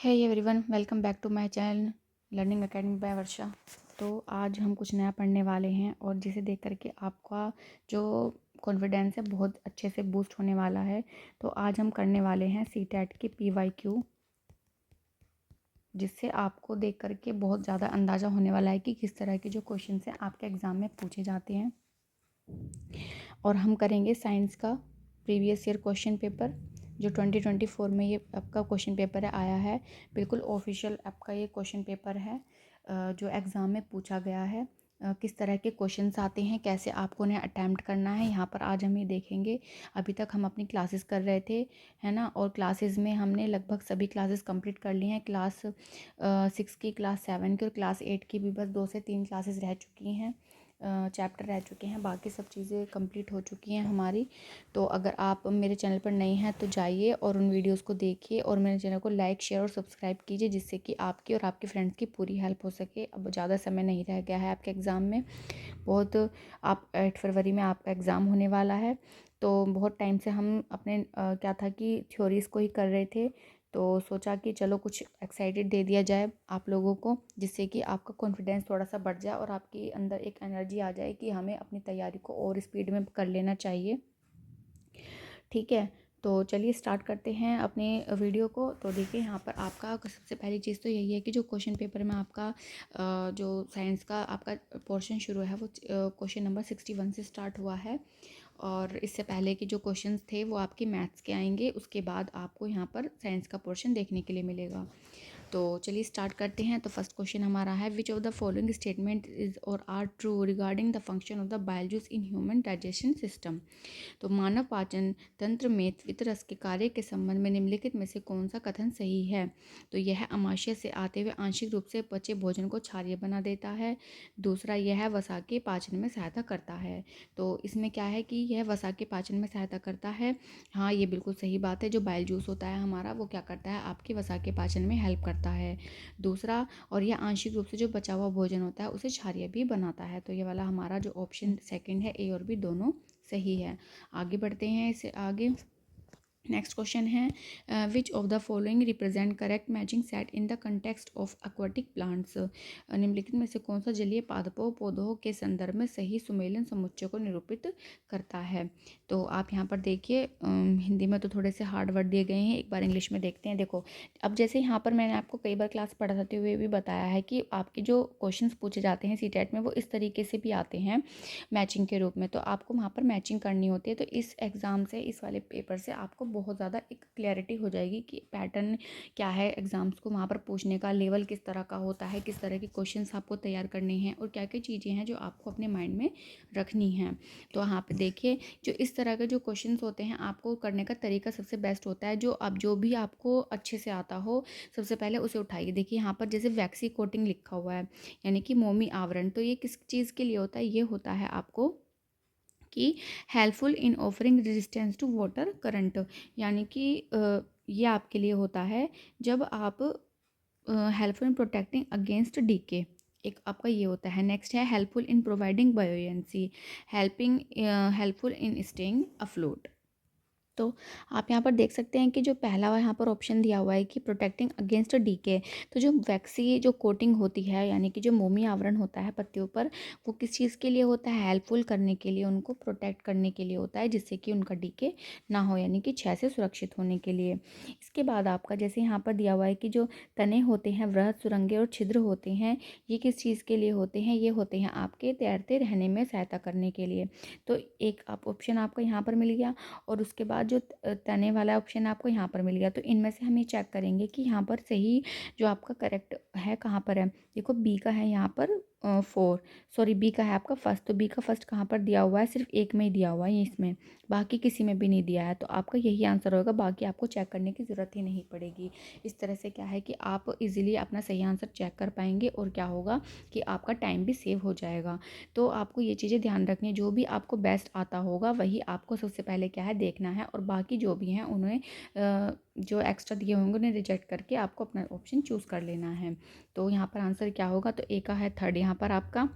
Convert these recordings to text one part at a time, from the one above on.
Hey everyone, welcome back to my channel learning academy by Varsha. तो आज हम कुछ नया पढ़ने वाले हैं और जिसे देख करके आपका जो कॉन्फिडेंस है बहुत अच्छे से बूस्ट होने वाला है। तो आज हम करने वाले हैं सीटेट की PYQ, जिससे आपको देख करके बहुत ज़्यादा अंदाज़ा होने वाला है कि किस तरह के जो क्वेश्चन हैं आपके एग्ज़ाम में पूछे जाते हैं। और हम करेंगे साइंस का प्रीवियस ईयर क्वेश्चन पेपर जो 2024 में ये आपका क्वेश्चन पेपर आया है। बिल्कुल ऑफिशियल आपका ये क्वेश्चन पेपर है जो एग्ज़ाम में पूछा गया है। किस तरह के क्वेश्चंस आते हैं, कैसे आपको उन्हें अटैम्प्ट करना है, यहाँ पर आज हम ये देखेंगे। अभी तक हम अपनी क्लासेस कर रहे थे, है ना, और क्लासेस में हमने लगभग सभी क्लासेस कंप्लीट कर ली हैं। क्लास 6 की, क्लास 7 की और क्लास 8 की भी बस 2 से 3 क्लासेस रह चुकी हैं, चैप्टर रह चुके हैं। बाकी सब चीज़ें कंप्लीट हो चुकी हैं हमारी। तो अगर आप मेरे चैनल पर नए हैं तो जाइए और उन वीडियोस को देखिए और मेरे चैनल को लाइक, शेयर और सब्सक्राइब कीजिए, जिससे कि आपकी और आपके फ्रेंड्स की पूरी हेल्प हो सके। अब ज़्यादा समय नहीं रह गया है आपके एग्ज़ाम में, बहुत आप 8 फरवरी में आपका एग्ज़ाम होने वाला है। तो बहुत टाइम से हम अपने क्या था कि थ्योरीज़ को ही कर रहे थे, तो सोचा कि चलो कुछ एक्साइटेड दे दिया जाए आप लोगों को, जिससे कि आपका कॉन्फिडेंस थोड़ा सा बढ़ जाए और आपके अंदर एक एनर्जी आ जाए कि हमें अपनी तैयारी को और स्पीड में कर लेना चाहिए। ठीक है, तो चलिए स्टार्ट करते हैं अपने वीडियो को। तो देखिए यहाँ पर आपका सबसे पहली चीज़ तो यही है कि जो क्वेश्चन पेपर में आपका जो साइंस का आपका पोर्शन शुरू है वो क्वेश्चन नंबर 61 से स्टार्ट हुआ है। और इससे पहले के जो क्वेश्चंस थे वो आपके मैथ्स के आएंगे, उसके बाद आपको यहाँ पर साइंस का पोर्शन देखने के लिए मिलेगा। तो चलिए स्टार्ट करते हैं। तो फर्स्ट क्वेश्चन हमारा है, which of the following statement is और are true regarding the function of the bile juice in human digestion system. तो मानव पाचन तंत्र में त्वचा के कार्य के संबंध में निम्नलिखित में से कौन सा कथन सही है। तो यह अमाशय से आते हुए आंशिक रूप से पचे भोजन को क्षारीय बना देता है। दूसरा, यह वसा के पाचन में सहायता करता है। तो इसमें क्या है कि यह वसा के पाचन में सहायता करता है। हाँ, ये बिल्कुल सही बात है। जो बाइल जूस होता है हमारा वो क्या करता है, आपके वसा के पाचन में हेल्प करता है। दूसरा, और यह आंशिक रूप से जो बचा हुआ भोजन होता है उसे क्षारीय भी बनाता है। तो ये वाला हमारा जो ऑप्शन सेकंड है, ए और बी दोनों सही है। आगे बढ़ते हैं इससे आगे। नेक्स्ट क्वेश्चन है, which of the following represent correct matching set in the context of aquatic plants. निम्नलिखित में से कौन सा जलीय पादपों पौधों के संदर्भ में सही सुमेलन समुच्चय को निरूपित करता है। तो आप यहाँ पर देखिए, हिंदी में तो थोड़े से हार्ड वर्ड दिए गए हैं, एक बार इंग्लिश में देखते हैं। देखो, अब जैसे यहाँ पर मैंने आपको कई बार क्लास पढ़ाते हुए भी बताया है कि आपके जो क्वेश्चन पूछे जाते हैं सीटेट में वो इस तरीके से भी आते हैं मैचिंग के रूप में। तो आपको वहाँ पर मैचिंग करनी होती है। तो इस एग्ज़ाम से, इस वाले पेपर से आपको बहुत ज़्यादा एक क्लैरिटी हो जाएगी कि पैटर्न क्या है एग्ज़ाम्स को वहाँ पर पूछने का, लेवल किस तरह का होता है, किस तरह के क्वेश्चंस आपको तैयार करने हैं और क्या क्या चीज़ें हैं जो आपको अपने माइंड में रखनी हैं। तो यहाँ पे देखिए, जो इस तरह के जो क्वेश्चंस होते हैं आपको करने का तरीका सबसे बेस्ट होता है, जो भी आपको अच्छे से आता हो सबसे पहले उसे उठाइए। देखिए यहाँ पर जैसे वैक्सी कोटिंग लिखा हुआ है, यानी कि मोमी आवरण, तो ये किस चीज़ के लिए होता है, ये होता है आपको कि helpful in offering resistance to water current, यानी कि ये आपके लिए होता है जब आप helpful in protecting against decay, एक आपका ये होता है। नेक्स्ट है helpful in providing buoyancy, helpful in staying afloat. तो आप यहाँ पर देख सकते हैं कि जो पहला यहाँ पर ऑप्शन दिया हुआ है कि प्रोटेक्टिंग अगेंस्ट डीके, तो जो वैक्सी जो कोटिंग होती है, यानी कि जो मोमी आवरण होता है पत्तियों पर, वो किस चीज़ के लिए होता है, हेल्पफुल करने के लिए, उनको प्रोटेक्ट करने के लिए होता है, जिससे कि उनका डीके ना हो, यानी कि क्षय से सुरक्षित होने के लिए। इसके बाद आपका जैसे यहाँ पर दिया हुआ है कि जो तने होते हैं, वृहद सुरंगें और छिद्र होते हैं, ये किस चीज़ के लिए होते हैं, ये होते हैं आपके तैरते रहने में सहायता करने के लिए। तो एक आप ऑप्शन आपको यहाँ पर मिल गया और उसके बाद जो तने वाला ऑप्शन आपको यहाँ पर मिल गया। तो इनमें से हम ये चेक करेंगे कि यहाँ पर सही जो आपका करेक्ट है कहाँ पर है। देखो, बी का है यहाँ पर 4, सॉरी बी का है आपका फर्स्ट। तो बी का फर्स्ट कहाँ पर दिया हुआ है, सिर्फ एक में ही दिया हुआ है इसमें, बाकी किसी में भी नहीं दिया है। तो आपका यही आंसर होगा, बाकी आपको चेक करने की ज़रूरत ही नहीं पड़ेगी। इस तरह से क्या है कि आप इजीली अपना सही आंसर चेक कर पाएंगे और क्या होगा कि आपका टाइम भी सेव हो जाएगा। तो आपको ये चीज़ें ध्यान रखनी है, जो भी आपको बेस्ट आता होगा वही आपको सबसे पहले क्या है देखना है, और बाकी जो भी हैं उन्हें जो एक्स्ट्रा दिए होंगे उन्हें रिजेक्ट करके आपको अपना ऑप्शन चूज़ कर लेना है। तो यहाँ पर आंसर क्या होगा, तो ए का है थर्ड यहाँ पर आपका,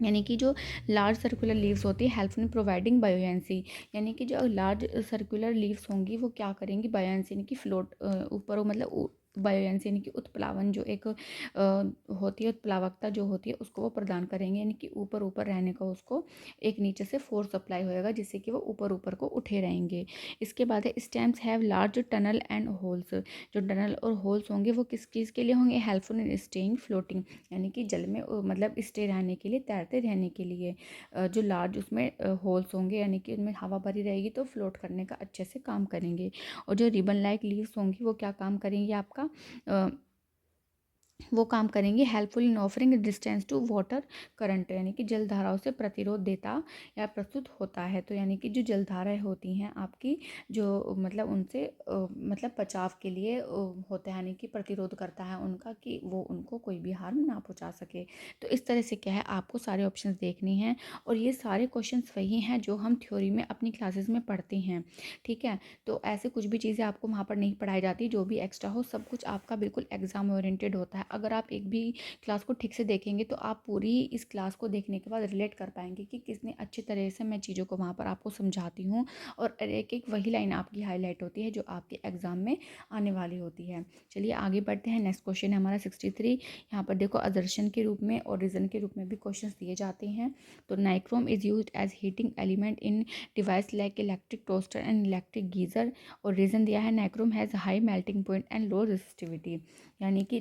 यानी कि जो लार्ज सर्कुलर लीव्स होती है हेल्प इन प्रोवाइडिंग बायोएंसी, यानी कि जो लार्ज सर्कुलर लीव्स होंगी वो क्या करेंगी, बायोएंसी यानी कि फ्लोट ऊपर मतलब बायोयंस यानी कि उत्प्लावन जो एक होती है, उत्प्लावकता जो होती है उसको वो प्रदान करेंगे, यानी कि ऊपर ऊपर रहने का उसको एक नीचे से फोर्स अप्लाई होएगा जिससे कि वो ऊपर ऊपर को उठे रहेंगे। इसके बाद है stems have large tunnel and holes. जो टनल और होल्स होंगे वो किस चीज़ के लिए होंगे? हेल्पफुल इन स्टेइंग फ्लोटिंग, यानी कि जल में मतलब स्टे रहने के लिए, तैरते रहने के लिए। जो लार्ज उसमें होल्स होंगे यानी कि उनमें हवा भरी रहेगी तो फ्लोट करने का अच्छे से काम करेंगे। और जो रिबन लाइक लीव्स होंगी वो क्या काम करेंगी आपका? वो काम करेंगे helpful in offering distance to water current, यानी कि जल धाराओं से प्रतिरोध देता या प्रस्तुत होता है। तो यानी कि जो जल धाराएँ होती हैं आपकी, जो मतलब उनसे मतलब बचाव के लिए होता है, यानी कि प्रतिरोध करता है उनका कि वो उनको कोई भी हार्म ना पहुंचा सके। तो इस तरह से क्या है, आपको सारे ऑप्शंस देखने हैं और ये सारे क्वेश्चंस वही हैं जो हम थ्योरी में अपनी क्लासेस में पढ़ते हैं, ठीक है। तो ऐसे कुछ भी चीज़ें आपको वहाँ पर नहीं पढ़ाई जाती, जो भी एक्स्ट्रा हो सब कुछ आपका बिल्कुल एग्जाम ओरिएंटेड होता है। अगर आप एक भी क्लास को ठीक से देखेंगे तो आप पूरी इस क्लास को देखने के बाद रिलेट कर पाएंगे कि कितनी अच्छी तरह से मैं चीज़ों को वहाँ पर आपको समझाती हूँ, और एक एक वही लाइन आपकी हाईलाइट होती है जो आपके एग्जाम में आने वाली होती है। चलिए आगे बढ़ते हैं। नेक्स्ट क्वेश्चन है हमारा 63। यहाँ पर देखो असर्शन के रूप में और रीज़न के रूप में भी क्वेश्चन दिए जाते हैं। तो nichrome is use as heating element in device like electric toaster and electric geyser. और रीज़न दिया है nichrome has high melting point and low resistivity, यानी कि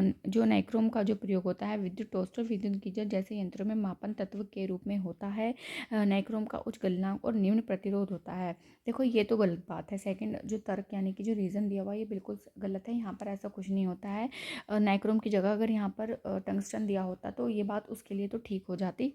जो नाइक्रोम का जो प्रयोग होता है विद्युत टोस्टर, विद्युत गीजर जैसे यंत्रों में मापन तत्व के रूप में होता है। नाइक्रोम का उच्च गलनांक और निम्न प्रतिरोध होता है। देखो ये तो गलत बात है, सेकंड जो तर्क यानी कि जो रीज़न दिया हुआ ये बिल्कुल गलत है। यहाँ पर ऐसा कुछ नहीं होता है। नाइक्रोम की जगह अगर यहाँ पर टंगस्टन दिया होता तो ये बात उसके लिए तो ठीक हो जाती,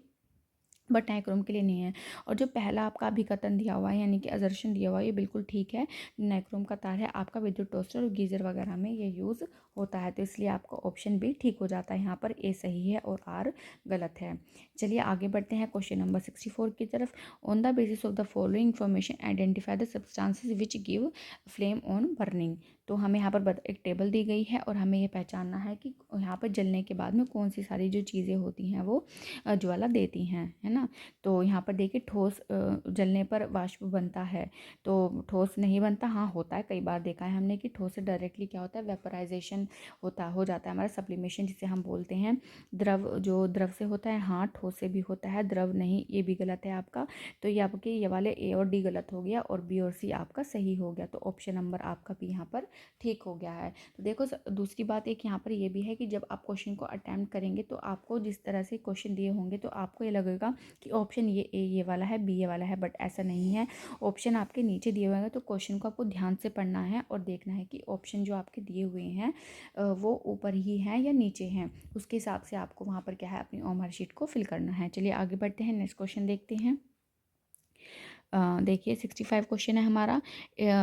बट नाइक्रोम के लिए नहीं है। और जो पहला आपका अभिकथन दिया हुआ है यानी कि असर्शन दिया हुआ है ये बिल्कुल ठीक है। नाइक्रोम का तार है आपका विद्युत टोस्टर और गीजर वगैरह में ये यूज़ होता है, तो इसलिए आपका ऑप्शन बी ठीक हो जाता है। यहाँ पर ए सही है और आर गलत है। चलिए आगे बढ़ते हैं क्वेश्चन नंबर 64 की तरफ। On the basis of the following information identify the substances which give flame on burning. तो हमें यहाँ पर एक टेबल दी गई है और हमें ये पहचानना है कि यहाँ पर जलने के बाद में कौन सी सारी जो चीज़ें होती हैं वो ज्वाला देती हैं, है ना। तो यहाँ पर देखिए ठोस जलने पर वाष्प बनता है, तो ठोस नहीं बनता, हाँ होता है, कई बार देखा है हमने कि ठोस से डायरेक्टली क्या होता है वेपराइजेशन हो जाता है हमारा, सब्लिमेशन जिसे हम बोलते हैं। द्रव जो द्रव से होता है, हाँ ठोस से भी होता है, द्रव नहीं, ये भी गलत है आपका। तो ये आपके ये वाले ए और डी गलत हो गया और बी और सी आपका सही हो गया। तो ऑप्शन नंबर आपका भी यहाँ पर ठीक हो गया है। तो देखो दूसरी बात एक यहाँ पर ये भी है कि जब आप क्वेश्चन को अटैम्प्ट करेंगे तो आपको जिस तरह से क्वेश्चन दिए होंगे तो आपको ये लगेगा कि ऑप्शन ये ए ये वाला है, बी ये वाला है, बट ऐसा नहीं है। ऑप्शन आपके नीचे दिए हुए हैं तो क्वेश्चन को आपको ध्यान से पढ़ना है और देखना है कि ऑप्शन जो आपके दिए हुए हैं वो ऊपर ही हैं या नीचे हैं, उसके हिसाब से आपको वहाँ पर क्या है अपनी ओमर शीट को फिल करना है। चलिए आगे बढ़ते हैं, नेक्स्ट क्वेश्चन देखते हैं। देखिए 65 क्वेश्चन है हमारा।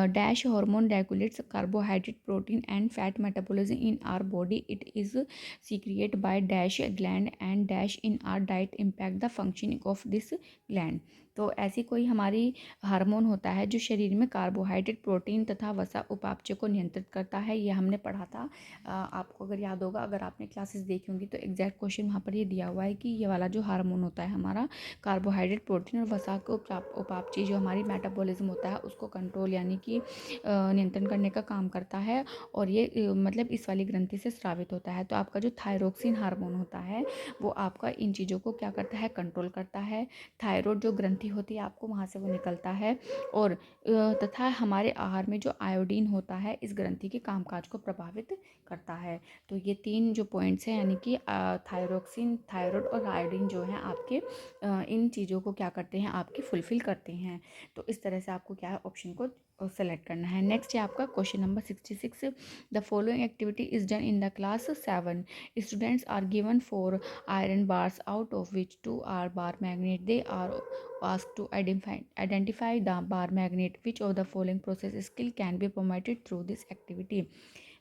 Dash hormone regulates carbohydrate protein and fat metabolism in our body, it is secrete by dash gland and dash in our diet impact the functioning of this gland. तो ऐसी कोई हमारी hormone होता है जो शरीर में कार्बोहाइड्रेट प्रोटीन तथा वसा उपापचय को नियंत्रित करता है, ये हमने पढ़ा था। आपको अगर याद होगा, अगर आपने क्लासेस देखी होंगी तो एग्जैक्ट क्वेश्चन वहाँ पर ये दिया हुआ है कि ये वाला जो हार्मोन होता है हमारा कार्बोहाइड्रेट प्रोटीन और वसा को उपापचय जो हमारी मेटाबॉलिज्म होता है उसको कंट्रोल यानी कि नियंत्रण करने का काम करता है, और ये मतलब इस वाली ग्रंथि से स्रावित होता है। तो आपका जो थायरोक्सिन हार्मोन होता है वो आपका इन चीज़ों को क्या करता है, कंट्रोल करता है। थायराइड जो ग्रंथि होती है आपको वहाँ से वो निकलता है, और तथा हमारे आहार में जो आयोडीन होता है इस ग्रंथि के कामकाज को प्रभावित करता है। तो ये तीन जो पॉइंट्स हैं यानी कि थायरोक्सिन, थायराइड और आयोडीन जो हैं आपके इन चीज़ों को क्या करते हैं, आपके फुलफिल करते हैं। तो इस तरह से आपको क्या है ऑप्शन को सेलेक्ट करना है। नेक्स्ट है आपका question number 66। The following activity is done in the class 7। Students are given 4 iron bars out of which 2 are bar magnet. They are asked to identify the bar magnet. Which of the following process skill can be promoted through this activity?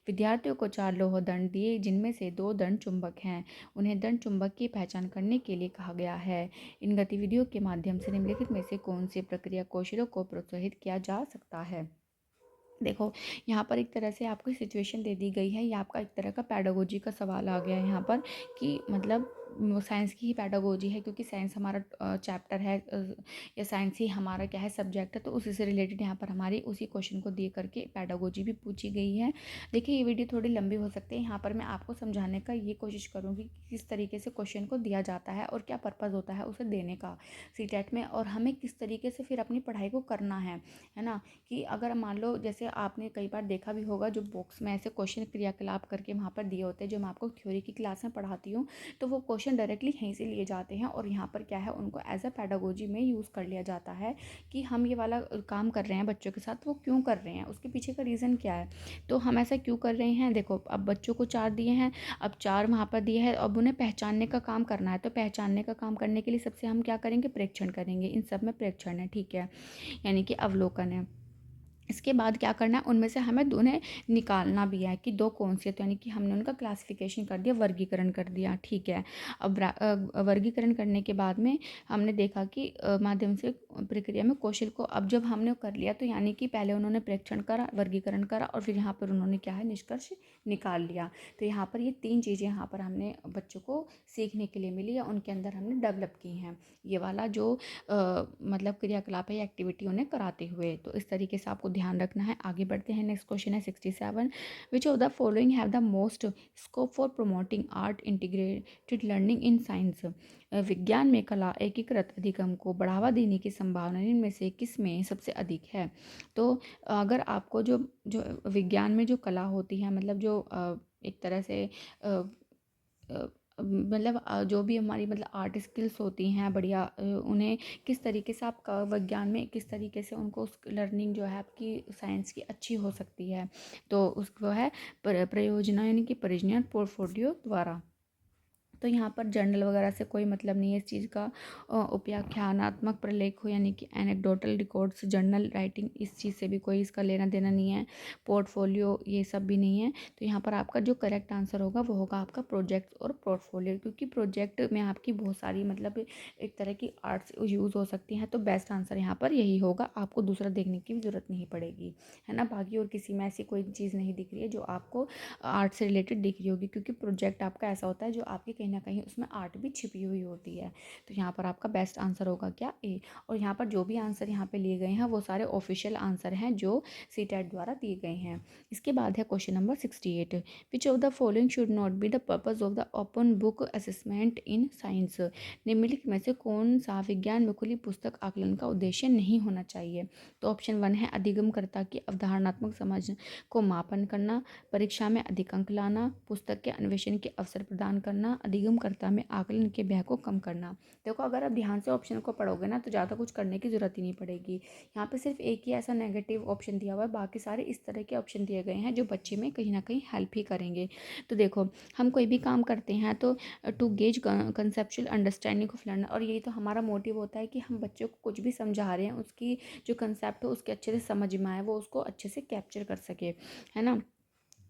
विद्यार्थियों को 4 लोह दंड दिए जिनमें से 2 दंड चुंबक हैं। उन्हें दंड चुंबक की पहचान करने के लिए कहा गया है। इन गतिविधियों के माध्यम से निम्नलिखित में से कौन सी प्रक्रिया कौशलों को प्रोत्साहित किया जा सकता है। देखो यहाँ पर एक तरह से आपको सिचुएशन दे दी गई है, ये आपका एक तरह का पैडागोजी का सवाल आ गया है यहाँ पर कि मतलब साइंस की ही पैडागोजी है, क्योंकि साइंस हमारा चैप्टर है, या साइंस ही हमारा क्या है सब्जेक्ट है, तो उसी से रिलेटेड यहाँ पर हमारी उसी क्वेश्चन को दे करके पैडागोजी भी पूछी गई है। देखिए ये वीडियो थोड़ी लंबी हो सकती है, यहाँ पर मैं आपको समझाने का ये कोशिश करूँगी कि किस तरीके से क्वेश्चन को दिया जाता है और क्या पर्पज़ होता है उसे देने का सीटेट में, और हमें किस तरीके से फिर अपनी पढ़ाई को करना है ना। कि अगर मान लो जैसे आपने कई बार देखा भी होगा, जो बुक्स में ऐसे क्वेश्चन क्रियाकलाप करके वहाँ पर दिए होते हैं, जो मैं आपको थ्योरी की क्लास में पढ़ाती हूँ, तो वो क्वेश्चन डायरेक्टली यहीं से लिए जाते हैं और यहाँ पर क्या है उनको एज अ पैडागोजी में यूज़ कर लिया जाता है कि हम ये वाला काम कर रहे हैं बच्चों के साथ, वो क्यों कर रहे हैं, उसके पीछे का रीज़न क्या है, तो हम ऐसा क्यों कर रहे हैं। देखो अब बच्चों को 4 दिए हैं, अब 4 वहाँ पर दिए हैं, अब उन्हें पहचानने का काम करना है, तो पहचानने का काम करने के लिए सबसे हम क्या करेंगे, प्रेक्षण करेंगे। इन सब में प्रेक्षण है, ठीक है, यानी कि अवलोकन है। इसके बाद क्या करना है, उनमें से हमें उन्हें निकालना भी है कि दो कौन सी है, तो यानी कि हमने उनका क्लासिफिकेशन कर दिया, वर्गीकरण कर दिया, ठीक है। अब वर्गीकरण करने के बाद में हमने देखा कि माध्यम से प्रक्रिया में कौशल को, अब जब हमने कर लिया तो यानी कि पहले उन्होंने प्रेक्षण करा, वर्गीकरण करा, और फिर यहाँ पर उन्होंने क्या है निष्कर्ष निकाल लिया। तो यहाँ पर ये 3 चीज़ें यहाँ पर हमने बच्चों को सीखने के लिए मिली या उनके अंदर हमने डेवलप की हैं, ये वाला जो मतलब क्रियाकलाप है, एक्टिविटी उन्हें कराते हुए। तो इस तरीके से आपको ध्यान रखना है। आगे बढ़ते हैं, नेक्स्ट क्वेश्चन है 67, विच of the following have the most scope for promoting art integrated learning in science. विज्ञान में कला एकीकृत अधिगम को बढ़ावा देने की संभावना इनमें से किस में सबसे अधिक है। तो अगर आपको जो जो विज्ञान में जो कला होती है, मतलब जो एक तरह से मतलब जो भी हमारी मतलब आर्ट स्किल्स होती हैं बढ़िया, उन्हें किस तरीके से आप विज्ञान में किस तरीके से उनको उस लर्निंग जो है आपकी साइंस की अच्छी हो सकती है, तो उसको है प्रयोजना यानी कि परियोजना पोर्टफोलियो द्वारा। तो यहाँ पर जर्नल वगैरह से कोई मतलब नहीं है इस चीज़ का, उपाख्यानात्मक प्रलेख हो यानी कि एनेक्डोटल रिकॉर्ड्स, जर्नल राइटिंग, इस चीज़ से भी कोई इसका लेना देना नहीं है, पोर्टफोलियो ये सब भी नहीं है। तो यहाँ पर आपका जो करेक्ट आंसर होगा वो होगा आपका प्रोजेक्ट और पोर्टफोलियो, क्योंकि प्रोजेक्ट में आपकी बहुत सारी मतलब एक तरह की आर्ट्स यूज़ हो सकती हैं, तो बेस्ट आंसर यहाँ पर यही होगा, आपको दूसरा देखने की भी ज़रूरत नहीं पड़ेगी, है ना। बाकी और किसी में ऐसी कोई चीज़ नहीं दिख रही है जो आपको आर्ट से रिलेटेड दिख रही होगी, क्योंकि प्रोजेक्ट आपका ऐसा होता है जो आपकी कहीं ना कहीं उसमें आर्ट भी छिपी हुई होती है। तो यहाँ पर आपका बेस्ट आंसर होगा क्या, ए। और यहाँ पर जो भी आंसर यहाँ पे लिए गए हैं वो सारे ऑफिशियल आंसर हैं जो सीटेट द्वारा दिए गए हैं। इसके बाद है question number 68, which of the following should not be the purpose of the open book assessment in science. निम्नलिखित में से कौन सा विज्ञान में खुली पुस्तक आकलन का उद्देश्य नहीं होना चाहिए। तो ऑप्शन 1 है अधिगमकर्ता की अवधारणात्मक समझ को मापन करना, परीक्षा में अधिक अंक लाना, पुस्तक के अन्वेषण के अवसर प्रदान करना, अधिगमकर्ता में आकलन के भय को कम करना। देखो अगर आप ध्यान से ऑप्शन को पढ़ोगे ना तो ज़्यादा कुछ करने की ज़रूरत ही नहीं पड़ेगी। यहाँ पे सिर्फ एक ही ऐसा नेगेटिव ऑप्शन दिया हुआ है, बाकी सारे इस तरह के ऑप्शन दिए गए हैं जो बच्चे में कहीं ना कहीं हेल्प ही करेंगे। तो देखो हम कोई भी काम करते हैं तो to gauge conceptual understanding of learner, और यही तो हमारा मोटिव होता है कि हम बच्चों को कुछ भी समझा रहे हैं उसकी जो कंसेप्ट हो उसके अच्छे से समझ में आए, वो उसको अच्छे से कैप्चर कर सके, है ना।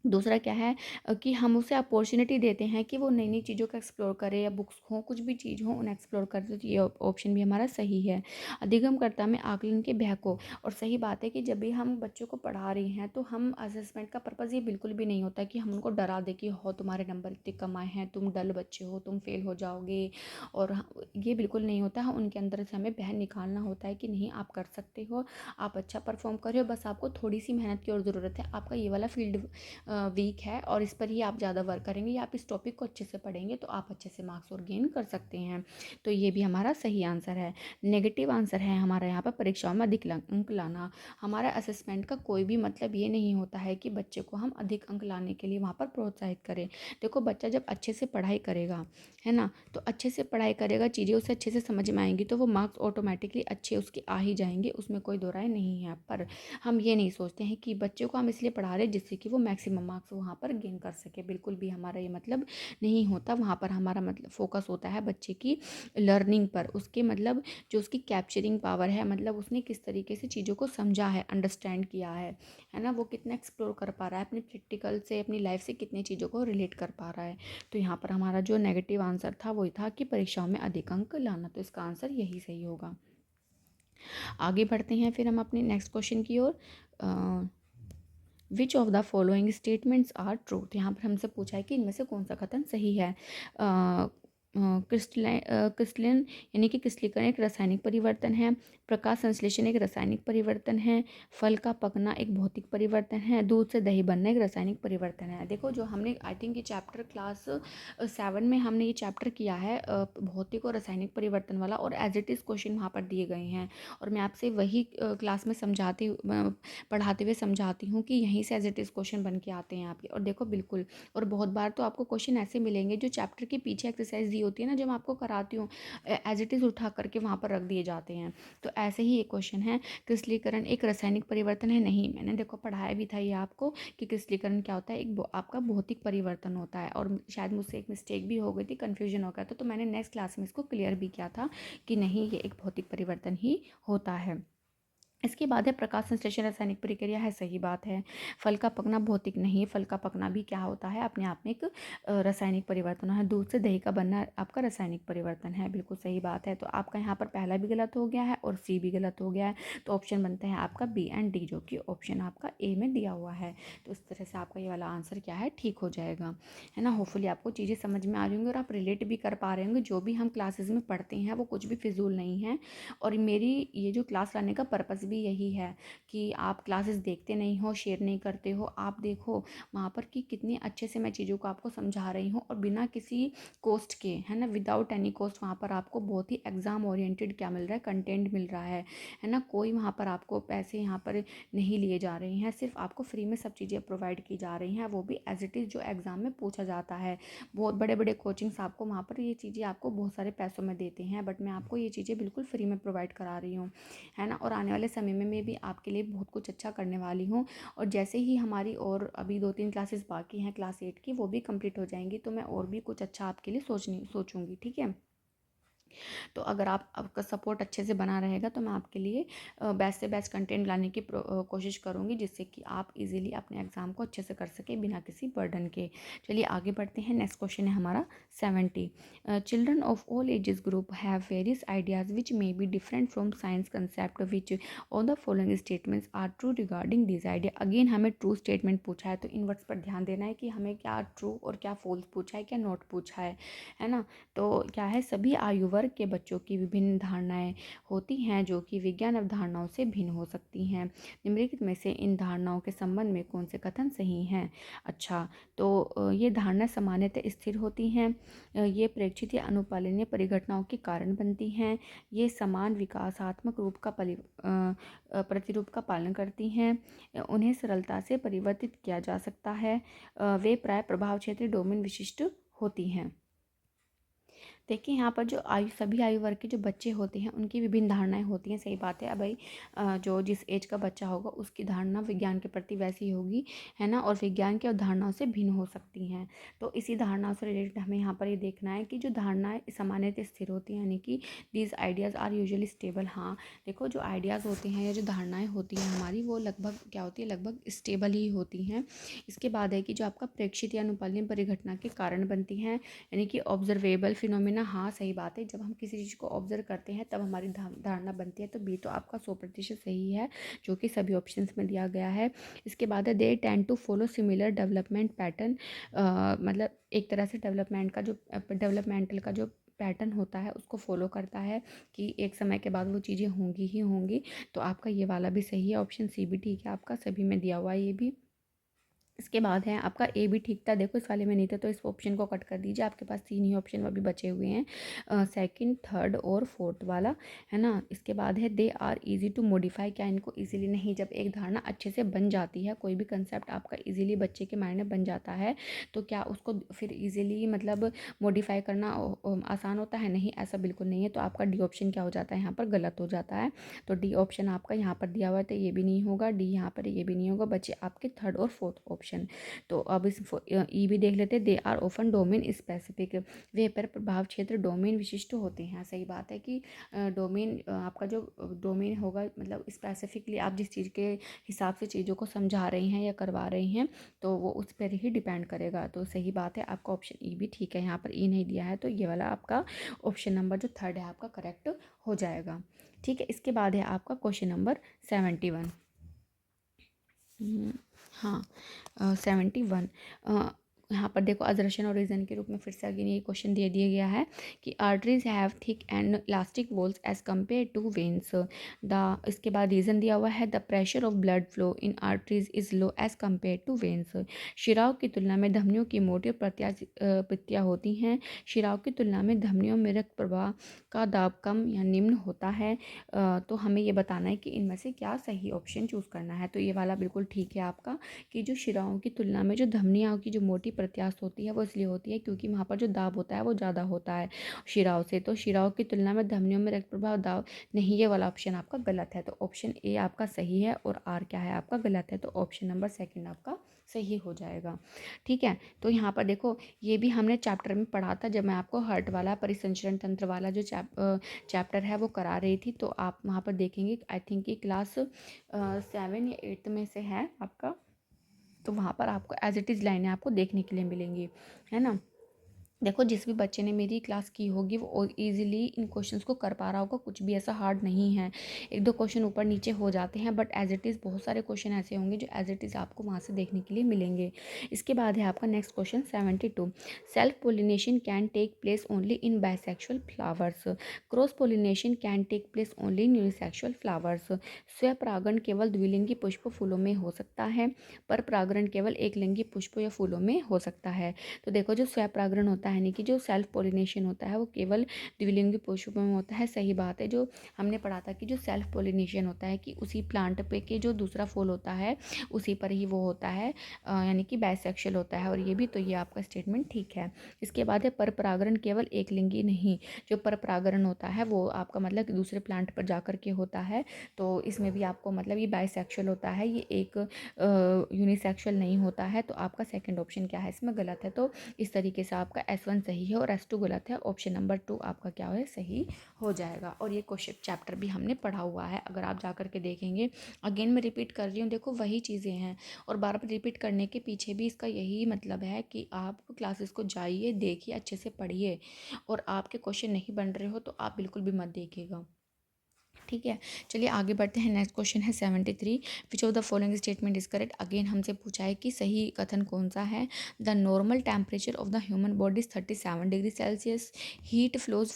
दूसरा क्या है कि हम उसे अपॉर्चुनिटी देते हैं कि वो नई नई चीज़ों को एक्सप्लोर करे, या बुक्स हो कुछ भी चीज़ हो उन्हें एक्सप्लोर करे, तो ये ऑप्शन भी हमारा सही है। अधिगमकर्ता में आकलन के भय को, और सही बात है कि जब भी हम बच्चों को पढ़ा रहे हैं तो हम असेसमेंट का पर्पज़ ये बिल्कुल भी नहीं होता कि हम उनको डरा दे कि हो तुम्हारे नंबर इतने कम आए हैं, तुम डल बच्चे हो, तुम फेल हो जाओगे, और ये बिल्कुल नहीं होता है। उनके अंदर से हमें भय निकालना होता है कि नहीं आप कर सकते हो, आप अच्छा परफॉर्म कर रहे हो, बस आपको थोड़ी सी मेहनत की और ज़रूरत है, आपका ये वाला फील्ड वीक है और इस पर ही आप ज़्यादा वर्क करेंगे या आप इस टॉपिक को अच्छे से पढ़ेंगे तो आप अच्छे से मार्क्स और गेन कर सकते हैं। तो ये भी हमारा सही आंसर है। नेगेटिव आंसर है हमारा यहाँ पर परीक्षाओं में अधिक अंक लाना। हमारा असेसमेंट का कोई भी मतलब ये नहीं होता है कि बच्चे को हम अधिक अंक लाने के लिए वहाँ पर प्रोत्साहित करें। देखो बच्चा जब अच्छे से पढ़ाई करेगा, है ना, तो अच्छे से पढ़ाई करेगा, चीज़ें उसे अच्छे से समझ में आएंगी तो वो मार्क्स ऑटोमेटिकली अच्छे उसके आ ही जाएंगे, उसमें कोई दो राय नहीं है। पर हम ये नहीं सोचते हैं कि बच्चों को हम इसलिए पढ़ा रहे हैं जिससे कि वो मैक्सिमम मार्क्स वहाँ पर गेन कर सके, बिल्कुल भी हमारा ये मतलब नहीं होता। वहाँ पर हमारा मतलब फोकस होता है बच्चे की लर्निंग पर, उसके मतलब जो उसकी कैप्चरिंग पावर है, मतलब उसने किस तरीके से चीज़ों को समझा है, अंडरस्टैंड किया है ना, वो कितना एक्सप्लोर कर पा रहा है अपनी प्रैक्टिकल से, अपनी लाइफ से कितनी चीज़ों को रिलेट कर पा रहा है। तो यहाँ पर हमारा जो नेगेटिव आंसर था वही था कि परीक्षाओं में अधिक अंक लाना, तो इसका आंसर यही सही होगा। आगे बढ़ते हैं फिर हम अपने नेक्स्ट क्वेश्चन की ओर। Which of the following statements are true. तो यहाँ पर हमसे पूछा है कि इनमें से कौन सा कथन सही है। क्रिस्टलिन यानी कि क्रिस्टलीकरण एक रासायनिक परिवर्तन है। प्रकाश संश्लेषण एक रासायनिक परिवर्तन है। फल का पकना एक भौतिक परिवर्तन है। दूध से दही बनना एक रासायनिक परिवर्तन है। देखो जो हमने आई थिंक ये चैप्टर क्लास 7 में हमने ये चैप्टर किया है भौतिक और रासायनिक परिवर्तन वाला, और एज इट इज़ क्वेश्चन वहाँ पर दिए गए हैं और मैं आपसे वही क्लास में पढ़ाते हुए समझाती हूँ कि यहीं से एज इट इज़ क्वेश्चन बन के आते हैं आपके। और देखो बिल्कुल, और बहुत बार तो आपको क्वेश्चन ऐसे मिलेंगे जो चैप्टर के पीछे एक्सरसाइज दी होती है ना, जब मैं आपको कराती हूँ एज इट इज़ उठा करके वहाँ पर रख दिए जाते हैं। तो ऐसे ही एक क्वेश्चन है, क्रिस्टलीकरण एक रासायनिक परिवर्तन है? नहीं, मैंने देखो पढ़ाया भी था ये आपको कि क्रिस्टलीकरण क्या होता है, एक आपका भौतिक परिवर्तन होता है। और शायद मुझसे एक मिस्टेक भी हो गई थी, कन्फ्यूजन हो गया था, तो मैंने नेक्स्ट क्लास में इसको क्लियर भी किया था कि नहीं, ये एक भौतिक परिवर्तन ही होता है। इसके बाद है प्रकाश संश्लेषण रासायनिक प्रक्रिया है, सही बात है। फल का पकना भौतिक नहीं, फल का पकना भी क्या होता है, अपने आप में एक रासायनिक परिवर्तन है। दूध से दही का बनना आपका रासायनिक परिवर्तन है, बिल्कुल सही बात है। तो आपका यहाँ पर पहला भी गलत हो गया है और सी भी गलत हो गया है। तो ऑप्शन बनते हैं आपका बी एंड डी, जो कि ऑप्शन आपका ए में दिया हुआ है। तो इस तरह से आपका ये वाला आंसर क्या है, ठीक हो जाएगा, है ना। होपफुली आपको चीज़ें समझ में आ रही होंगी और आप रिलेट भी कर पा रहे होंगे। जो भी हम क्लासेज में पढ़ते हैं वो कुछ भी फिजूल नहीं है, और मेरी ये जो क्लास लाने का पर्पस भी यही है कि आप क्लासेस देखते नहीं हो, शेयर नहीं करते हो। आप देखो वहाँ पर कि कितनी अच्छे से मैं चीज़ों को आपको समझा रही हूँ, और बिना किसी कॉस्ट के, है ना, विदाउट एनी कॉस्ट वहाँ पर आपको बहुत ही एग्ज़ाम ओरिएंटेड क्या मिल रहा है, कंटेंट मिल रहा है ना। कोई वहाँ पर आपको पैसे यहाँ पर नहीं लिए जा रहे हैं, सिर्फ आपको फ्री में सब चीज़ें प्रोवाइड की जा रही हैं, वो भी एज इट इज़ जो एग्ज़ाम में पूछा जाता है। बहुत बड़े बड़े कोचिंग्स आपको वहाँ पर ये चीज़ें आपको बहुत सारे पैसों में देते हैं, बट मैं आपको ये चीज़ें बिल्कुल फ्री में प्रोवाइड करा रही हूँ, है ना। और आने वाले समय में मैं भी आपके लिए बहुत कुछ अच्छा करने वाली हूँ, और जैसे ही हमारी और अभी 2-3 क्लासेस बाकी हैं क्लास 8 की, वो भी कंप्लीट हो जाएंगी, तो मैं और भी कुछ अच्छा आपके लिए सोचूंगी, ठीक है। तो अगर आपका सपोर्ट अच्छे से बना रहेगा तो मैं आपके लिए बेस्ट से बेस्ट कंटेंट लाने की कोशिश करूँगी, जिससे कि आप इजीली अपने एग्ज़ाम को अच्छे से कर सके बिना किसी बर्डन के। चलिए आगे बढ़ते हैं। नेक्स्ट क्वेश्चन है हमारा 70। Children of all ages group have various ideas which may be different from science concept which all the following statements are true regarding this idea. Again हमें ट्रू स्टेटमेंट पूछा है, तो इन वर्ड्स पर ध्यान देना है कि हमें क्या ट्रू और क्या फॉल्स पूछा है, क्या नॉट पूछा है ना। तो क्या है, सभी आयु वर्ग के बच्चों की विभिन्न धारणाएं होती हैं जो कि विज्ञान अवधारणाओं से भिन्न हो सकती हैं। निम्नलिखित में से इन धारणाओं के संबंध में कौन से कथन सही हैं? अच्छा, तो ये धारणा सामान्यतः स्थिर होती हैं, ये प्रेक्षित या अनुपालनीय परिघटनाओं के कारण बनती हैं, ये समान विकासात्मक रूप का प्रतिरूप का पालन करती हैं, उन्हें सरलता से परिवर्तित किया जा सकता है, वे प्राय प्रभाव क्षेत्र डोमेन विशिष्ट होती हैं। देखिए यहाँ पर जो सभी आयु वर्ग के जो बच्चे होते हैं उनकी विभिन्न धारणाएं होती हैं, सही बात है। अब भाई जो जिस एज का बच्चा होगा उसकी धारणा विज्ञान के प्रति वैसी होगी, है ना, और विज्ञान की अवधारणाओं से भिन्न हो सकती हैं। तो इसी धारणाओं से रिलेटेड हमें यहाँ पर ये देखना है कि जो धारणाएं सामान्यतः स्थिर होती हैं, यानी कि these ideas are usually stable. हाँ, देखो जो आइडियाज़ होते हैं या जो धारणाएँ होती हैं हमारी, वो लगभग क्या होती है, लगभग स्टेबल ही होती हैं। इसके बाद है कि जो आपका प्रेक्षित या अनुपालनीय परिघटना के कारण बनती हैं, यानी कि ऑब्जर्वेबल फिनोमिना। हाँ, सही बात है, जब हम किसी चीज़ को ऑब्जर्व करते हैं तब हमारी धारणा बनती है। तो बी तो आपका 100% सही है, जो कि सभी ऑप्शंस में दिया गया है। इसके बाद है they tend to follow similar development pattern, मतलब एक तरह से डेवलपमेंटल का जो पैटर्न होता है उसको फॉलो करता है कि एक समय के बाद वो चीज़ें होंगी ही होंगी। तो आपका ये वाला भी सही है, ऑप्शन सी भी ठीक है, आपका सभी में दिया हुआ है ये भी। इसके बाद है आपका ए भी ठीक था, देखो इस वाले में नहीं था तो इस ऑप्शन को कट कर दीजिए, आपके पास 3 ही ऑप्शन अभी बचे हुए हैं, सेकंड, थर्ड और फोर्थ वाला, है ना। इसके बाद है they are easy to modify, क्या इनको इजीली नहीं, जब एक धारणा अच्छे से बन जाती है, कोई भी कंसेप्ट आपका इजीली बच्चे के माइंड में बन जाता है, तो क्या उसको फिर इजीली मतलब मॉडिफाई करना आसान होता है? नहीं, ऐसा बिल्कुल नहीं है। तो आपका डी ऑप्शन क्या हो जाता है, यहाँ पर गलत हो जाता है। तो डी ऑप्शन आपका यहाँ पर दिया हुआ है तो ये भी नहीं होगा, डी यहाँ पर ये भी नहीं होगा, बच्चे आपके थर्ड और फोर्थ ऑप्शन। तो अब इस ई भी देख लेते हैं, they are often domain specific, वे पर प्रभाव क्षेत्र डोमेन विशिष्ट होते हैं। सही बात है कि डोमेन आपका जो डोमेन होगा, मतलब स्पेसिफिकली आप जिस चीज़ के हिसाब से चीज़ों को समझा रही हैं या करवा रही हैं तो वो उस पर ही डिपेंड करेगा। तो सही बात है, आपका ऑप्शन ई भी ठीक है, यहाँ पर ई नहीं दिया है तो ये वाला आपका ऑप्शन नंबर जो थर्ड है आपका करेक्ट हो जाएगा, ठीक है। इसके बाद है आपका क्वेश्चन नंबर 71। हाँ, 71। यहाँ पर देखो अजर्शन और रीज़न के रूप में फिर से अगेन ये क्वेश्चन दे दिया गया है कि arteries have thick and elastic walls as compare to veins. The इसके बाद रीज़न दिया हुआ है the pressure of blood flow in arteries is low as compare to veins. शिराओं की तुलना में धमनियों की मोटी प्रत्यास्थतियाँ होती हैं। शिराओं की तुलना में धमनियों में रक्त प्रवाह का दाब कम या निम्न होता है। तो हमें ये बताना है कि इनमें से क्या सही ऑप्शन चूज़ करना है। तो ये वाला बिल्कुल ठीक है आपका, कि जो शिराओं की तुलना में जो धमनियों की जो मोटी प्रत्यास्थ होती है वो इसलिए होती है क्योंकि वहाँ पर जो दाब होता है वो ज़्यादा होता है शिराओं से। तो शिराओं की तुलना में धमनियों में रक्त प्रवाह दाब नहीं, ये वाला ऑप्शन आपका गलत है। तो ऑप्शन ए आपका सही है और आर क्या है आपका गलत है। तो ऑप्शन नंबर सेकंड आपका सही हो जाएगा। ठीक है, तो यहाँ पर देखो ये भी हमने चैप्टर में पढ़ा था जब मैं आपको हार्ट वाला परिसंचरण तंत्र वाला जो चैप्टर है वो करा रही थी। तो आप वहाँ पर देखेंगे, आई थिंक कि क्लास 7 या 8 में से है आपका। तो वहाँ पर आपको एज इट इज़ लाइनें आपको देखने के लिए मिलेंगी, है ना। देखो जिस भी बच्चे ने मेरी क्लास की होगी वो इजीली इन क्वेश्चंस को कर पा रहा होगा, कुछ भी ऐसा हार्ड नहीं है। एक दो क्वेश्चन ऊपर नीचे हो जाते हैं बट एज इट इज़ बहुत सारे क्वेश्चन ऐसे होंगे जो एज इट इज़ आपको वहाँ से देखने के लिए मिलेंगे। इसके बाद है आपका next question 72। Self pollination can take place only in bisexual flowers. Cross pollination can take place only in unisexual flowers. स्वपरागण केवल द्विलिंगी पुष्प फूलों में हो सकता है, पर परागण केवल एक लिंगी पुष्प या फूलों में हो सकता है। तो देखो जो स्वपरागण होता है यानी कि जो सेल्फ पोलिनेशन होता है वो केवल द्विलिंगी पुष्पों में होता है। सही बात है, जो हमने पढ़ा था कि जो सेल्फ पोलिनेशन होता है कि उसी प्लांट पे के जो दूसरा फूल होता है उसी पर ही वो होता है, यानी कि बाइसेक्सुअल होता है। और ये भी, तो ये आपका स्टेटमेंट ठीक है। इसके बाद है पर परागण केवल एक लिंगी नहीं। जो पर परागण होता है वो आपका मतलब कि दूसरे प्लांट पर जा कर के होता है। तो इसमें भी आपको मतलब ये बाइसेक्सुअल होता है, ये एक यूनिसेक्सुअल नहीं होता है। तो आपका सेकंड ऑप्शन क्या है इसमें गलत है। तो इस तरीके से आपका S1 सही है और S2 गलत है। ऑप्शन नंबर 2 आपका क्या है सही हो जाएगा। और ये क्वेश्चन चैप्टर भी हमने पढ़ा हुआ है, अगर आप जा कर के देखेंगे। अगेन मैं रिपीट कर रही हूँ, देखो वही चीज़ें हैं और बार बार रिपीट करने के पीछे भी इसका यही मतलब है कि आप क्लासेस को जाइए, देखिए, अच्छे से पढ़िए। और आपके क्वेश्चन नहीं बन रहे हो तो आप बिल्कुल भी मत देखिएगा। ठीक है, चलिए आगे बढ़ते हैं। नेक्स्ट क्वेश्चन है 73। Which of the following statement is correct. Again हमसे पूछा है कि सही कथन कौन सा है। The normal temperature of the human body is 37 degree Celsius. Heat flows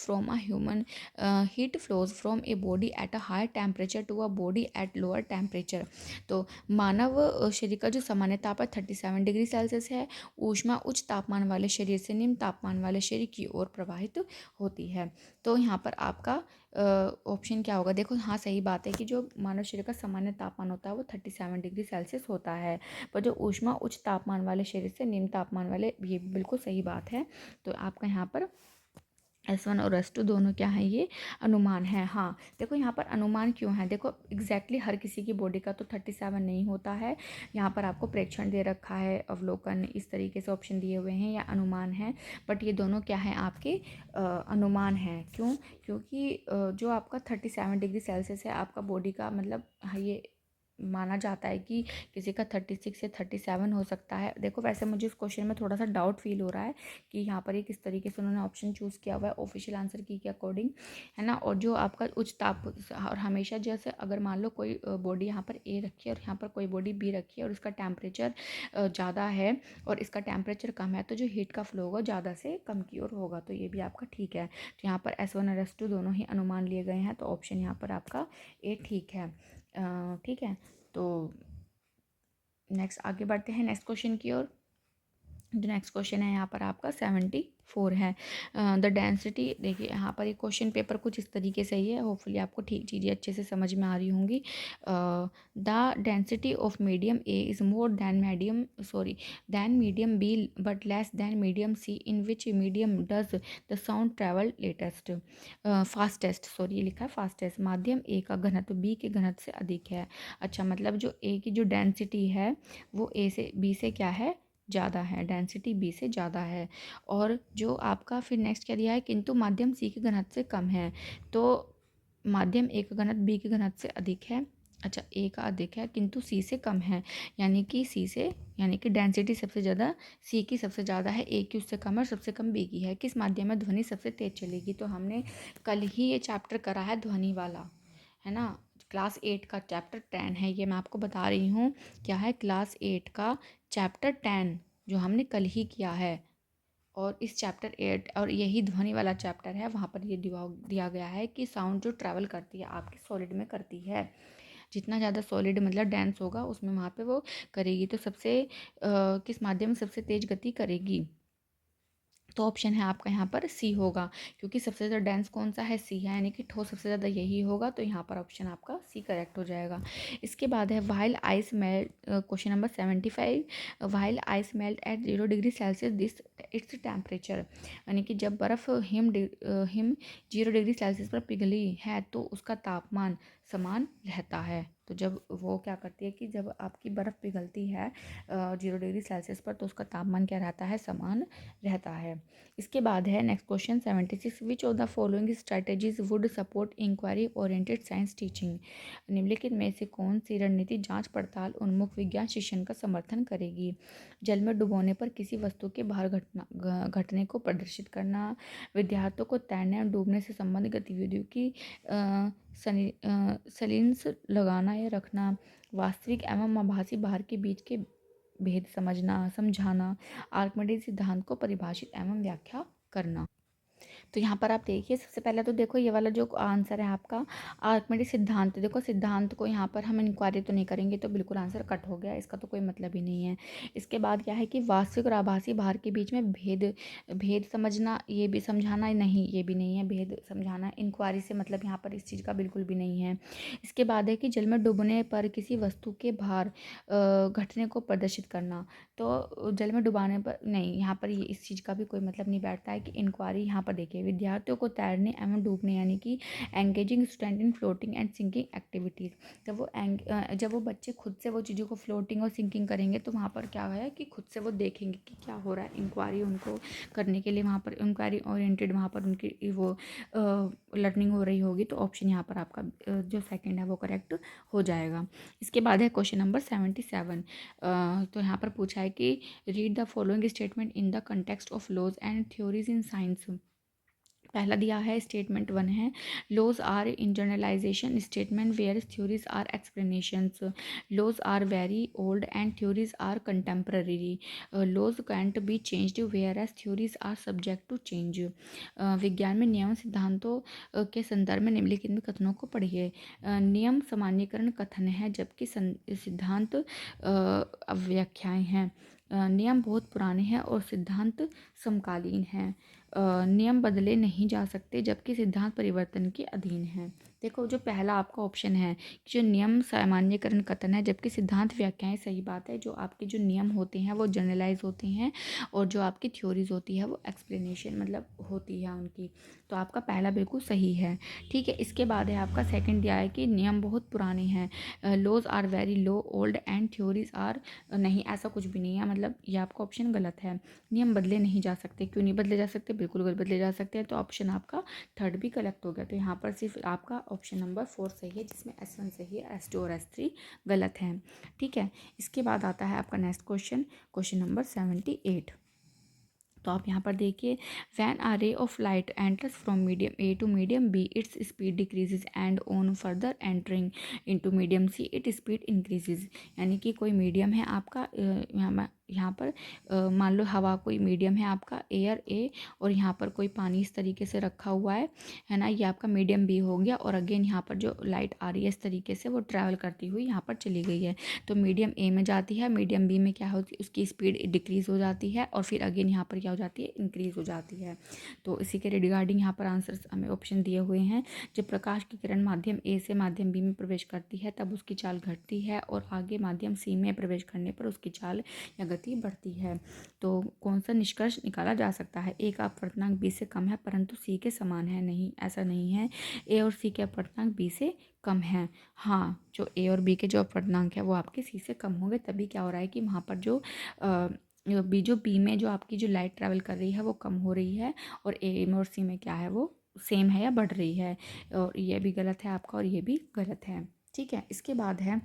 from a body at a higher temperature to a body at lower temperature. तो मानव शरीर का जो सामान्य ताप है 37 डिग्री सेल्सियस है। ऊष्मा उच्च तापमान वाले शरीर से निम्न तापमान वाले शरीर की ओर प्रवाहित होती है। तो यहाँ पर आपका ऑप्शन क्या होगा। देखो हाँ सही बात है कि जो मानव शरीर का सामान्य तापमान होता है वो 37 डिग्री सेल्सियस होता है, पर जो ऊष्मा उच्च तापमान वाले शरीर से निम्न तापमान वाले, ये बिल्कुल सही बात है। तो आपका यहाँ पर S1 और S2 दोनों क्या है, ये अनुमान है। हाँ देखो यहाँ पर अनुमान क्यों है, देखो एग्जैक्टली हर किसी की बॉडी का तो 37 नहीं होता है। यहाँ पर आपको प्रेक्षण दे रखा है, अवलोकन, इस तरीके से ऑप्शन दिए हुए हैं या अनुमान है। बट ये दोनों क्या है आपके अनुमान है। क्यों, क्योंकि जो आपका 37 डिग्री सेल्सियस है आपका बॉडी का मतलब, ये माना जाता है कि किसी का 36 या 37 हो सकता है। देखो वैसे मुझे इस क्वेश्चन में थोड़ा सा डाउट फील हो रहा है कि यहाँ पर ये किस तरीके से उन्होंने ऑप्शन चूज़ किया हुआ है ऑफिशियल आंसर की के अकॉर्डिंग, है ना। और जो आपका उच्च ताप, और हमेशा जैसे अगर मान लो कोई बॉडी यहाँ पर ए रखी है और यहाँ पर कोई बॉडी बी रखी है और इसका टेम्परेचर ज़्यादा है और इसका टेम्परेचर कम है, तो जो हीट का फ्लो होगा ज़्यादा से कम की ओर होगा। तो ये भी आपका ठीक है। तो यहाँ पर S1 और S2 दोनों ही अनुमान लिए गए हैं, तो ऑप्शन यहाँ पर आपका ए ठीक है। ठीक है, तो नेक्स्ट आगे बढ़ते हैं नेक्स्ट क्वेश्चन की ओर। जो नेक्स्ट क्वेश्चन है यहाँ पर आपका 74 है। द डेंसिटी, देखिए यहाँ पर ये क्वेश्चन पेपर कुछ इस तरीके से ही है, होपफुली आपको ठीक चीज़ें अच्छे से समझ में आ रही होंगी। The density of medium A is more than medium B but less than medium C, in which medium does the sound travel fastest, ये लिखा है फास्टेस्ट। माध्यम ए का घनत्व बी के घनत्व से अधिक है। अच्छा, मतलब जो ए की जो डेंसिटी है वो ए से बी से क्या है, ज़्यादा है, डेंसिटी बी से ज़्यादा है। और जो आपका फिर नेक्स्ट क्या दिया है, किंतु माध्यम सी के घनत्व से कम है। तो माध्यम ए का घनत्व बी के घनत्व से अधिक है। अच्छा, ए का अधिक है किंतु सी से कम है, यानी कि डेंसिटी सबसे ज़्यादा सी की सबसे ज़्यादा है, ए की उससे कम है और सबसे कम बी की है। किस माध्यम में ध्वनि सबसे तेज चलेगी। तो हमने कल ही ये चैप्टर करा है ध्वनि वाला, है ना। क्लास 8 का चैप्टर 10 है ये, मैं आपको बता रही हूँ क्या है, क्लास 8 का चैप्टर 10 जो हमने कल ही किया है। और इस चैप्टर 8 और यही ध्वनि वाला चैप्टर है, वहाँ पर ये दिया गया है कि साउंड जो ट्रैवल करती है आपके सॉलिड में करती है, जितना ज़्यादा सॉलिड मतलब डेंस होगा उसमें वहाँ पे वो करेगी। तो सबसे किस माध्यम से सबसे तेज गति करेगी? तो ऑप्शन है आपका यहाँ पर सी होगा, क्योंकि सबसे ज़्यादा डेंस कौन सा है? सी है, यानी कि ठोस सबसे ज़्यादा यही होगा। तो यहाँ पर ऑप्शन आपका सी करेक्ट हो जाएगा। इसके बाद है while ice melt, question number 75, while ice melt eight 0 degree Celsius this its temperature, यानी कि जब बर्फ़ हिम 0 डिग्री सेल्सियस पर पिघली है तो उसका तापमान समान रहता है। तो जब वो क्या करती है कि जब आपकी बर्फ़ पिघलती है 0 डिग्री सेल्सियस पर, तो उसका तापमान क्या रहता है? समान रहता है। इसके बाद है next question 76, which of the following strategies would support inquiry oriented science teaching, निम्नलिखित में से कौन सी रणनीति जांच पड़ताल उन्मुख विज्ञान शिक्षण का समर्थन करेगी? जल में डुबोने पर किसी वस्तु के बाहर घटने को प्रदर्शित करना, विद्यार्थियों को तैरने और डूबने से संबंधित गतिविधियों की सलिंस लगाना या रखना, वास्तविक एवं आभासी बाहर के बीच के भेद समझाना, आर्किमिडीज सिद्धांत को परिभाषित एवं व्याख्या करना। तो यहाँ पर आप देखिए, सबसे पहले तो देखो ये वाला जो आंसर है आपका आर्किमिडीज सिद्धांत, देखो सिद्धांत को यहाँ पर हम इंक्वायरी तो नहीं करेंगे, तो बिल्कुल आंसर कट हो गया, इसका तो कोई मतलब ही नहीं है। इसके बाद क्या है कि वास्तविक और आभासी भार के बीच में भेद भेद समझना, ये भी समझाना नहीं, ये भी नहीं है। भेद समझाना इंक्वायरी से मतलब यहाँ पर इस चीज़ का बिल्कुल भी नहीं है। इसके बाद है कि जल में डूबने पर किसी वस्तु के भार घटने को प्रदर्शित करना, तो जल में डुबाने पर नहीं, यहाँ पर ये इस चीज़ का भी कोई मतलब नहीं बैठता है कि इंक्वायरी। यहाँ पर देखिए, विद्यार्थियों को तैरने एवं डूबने यानी कि engaging student in floating and sinking activities, जब वो बच्चे खुद से वो चीज़ों को फ्लोटिंग और सिंकिंग करेंगे, तो वहाँ पर क्या है कि खुद से वो देखेंगे कि क्या हो रहा है। इंक्वायरी उनको करने के लिए वहाँ पर इंक्वायरी ओरिएंटेड वहाँ पर उनकी वो लर्निंग हो रही होगी। तो ऑप्शन यहाँ पर आपका जो सेकंड है वो करेक्ट हो जाएगा। इसके बाद है क्वेश्चन नंबर 77, तो यहाँ पर पूछा है कि read the following statement in the context of laws and theories in science. पहला दिया है स्टेटमेंट 1 है, laws are in generalization statement where theories are explanations, laws are very old and theories are contemporary, laws can't be changed whereas theories are subject to change. विज्ञान में नियम सिद्धांतों के संदर्भ में निम्नलिखित में कथनों को पढ़िए। नियम सामान्यीकरण कथन है, जबकि सिद्धांत व्याख्याएं हैं। नियम बहुत पुराने हैं और सिद्धांत समकालीन हैं। नियम बदले नहीं जा सकते, जबकि सिद्धांत परिवर्तन के अधीन हैं। देखो, जो पहला आपका ऑप्शन है कि जो नियम सामान्यीकरण कथन है, जबकि सिद्धांत व्याख्याएं, सही बात है। जो आपके जो नियम होते हैं वो जनरलाइज होते हैं, और जो आपकी थ्योरीज होती है वो एक्सप्लेनेशन मतलब होती है उनकी। तो आपका पहला बिल्कुल सही है। ठीक है, इसके बाद है आपका सेकंड दिया है कि नियम बहुत पुराने हैं, laws are very low old and theories are, नहीं ऐसा कुछ भी नहीं है, मतलब ये आपका ऑप्शन गलत है। नियम बदले नहीं जा सकते, क्यों नहीं बदले जा सकते? बिल्कुल बदले जा सकते हैं। तो ऑप्शन आपका थर्ड भी करेक्ट हो गया। तो यहाँ पर सिर्फ आपका ऑप्शन नंबर 4 सही है, जिसमें S1 सही है, S2 और S3 गलत है। ठीक है, इसके बाद आता है आपका नेक्स्ट क्वेश्चन, क्वेश्चन नंबर 78। तो आप यहाँ पर देखिए, when a ray of light enters from medium A to medium B, its speed decreases and on further entering into medium C it speed increases, यानी कि कोई मीडियम है आपका, यहाँ पर मान लो हवा कोई मीडियम है आपका, एयर ए, और यहाँ पर कोई पानी इस तरीके से रखा हुआ है ना, ये आपका मीडियम बी हो गया। और अगेन यहाँ पर जो लाइट आ रही है इस तरीके से वो ट्रैवल करती हुई यहाँ पर चली गई है, तो मीडियम ए में जाती है, मीडियम बी में क्या होती है, उसकी स्पीड डिक्रीज़ हो जाती है, और फिर अगेन यहाँ पर क्या हो जाती है, इंक्रीज़ हो जाती है। तो इसी के रिगार्डिंग यहाँ पर आंसर हमें ऑप्शन दिए हुए हैं। जब प्रकाश की किरण माध्यम ए से माध्यम बी में प्रवेश करती है तब उसकी चाल घटती है, और आगे माध्यम सी में प्रवेश करने पर उसकी चाल या गति बढ़ती है। तो कौन सा निष्कर्ष निकाला जा सकता है? ए का अपवर्तनांक बी से कम है परंतु सी के समान है। नहीं, ऐसा नहीं है। ए और सी के अपवर्तनांक बी से कम है। हाँ, जो ए और बी के जो अपवर्तनांक है वो आपके सी से कम होंगे, तभी क्या हो रहा है कि वहाँ पर जो बी में जो आपकी जो लाइट ट्रैवल कर रही है वो कम हो रही है, और ए में और सी में क्या है, वो सेम है या बढ़ रही है। और ये भी गलत है आपका, और ये भी गलत है। ठीक है, इसके बाद है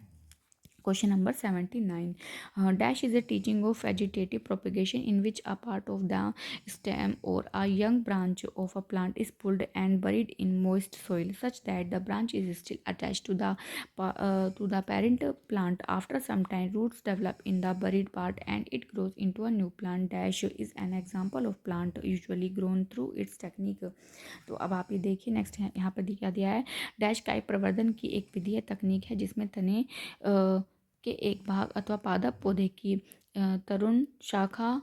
Question number 79. Dash is a teaching of vegetative propagation in which a part of the stem or a young branch of a plant is pulled and buried in moist soil such that the branch is still attached to the parent plant. After some time, roots develop in the buried part and it grows into a new plant. Dash is an example of plant usually grown through its technique. तो अब आप ये देखिए next यहाँ पर क्या दिया है। डैश का एक प्रवर्धन की एक विधि है, तकनीक है जिसमें तने के एक भाग अथवा पादप पौधे की तरुण शाखा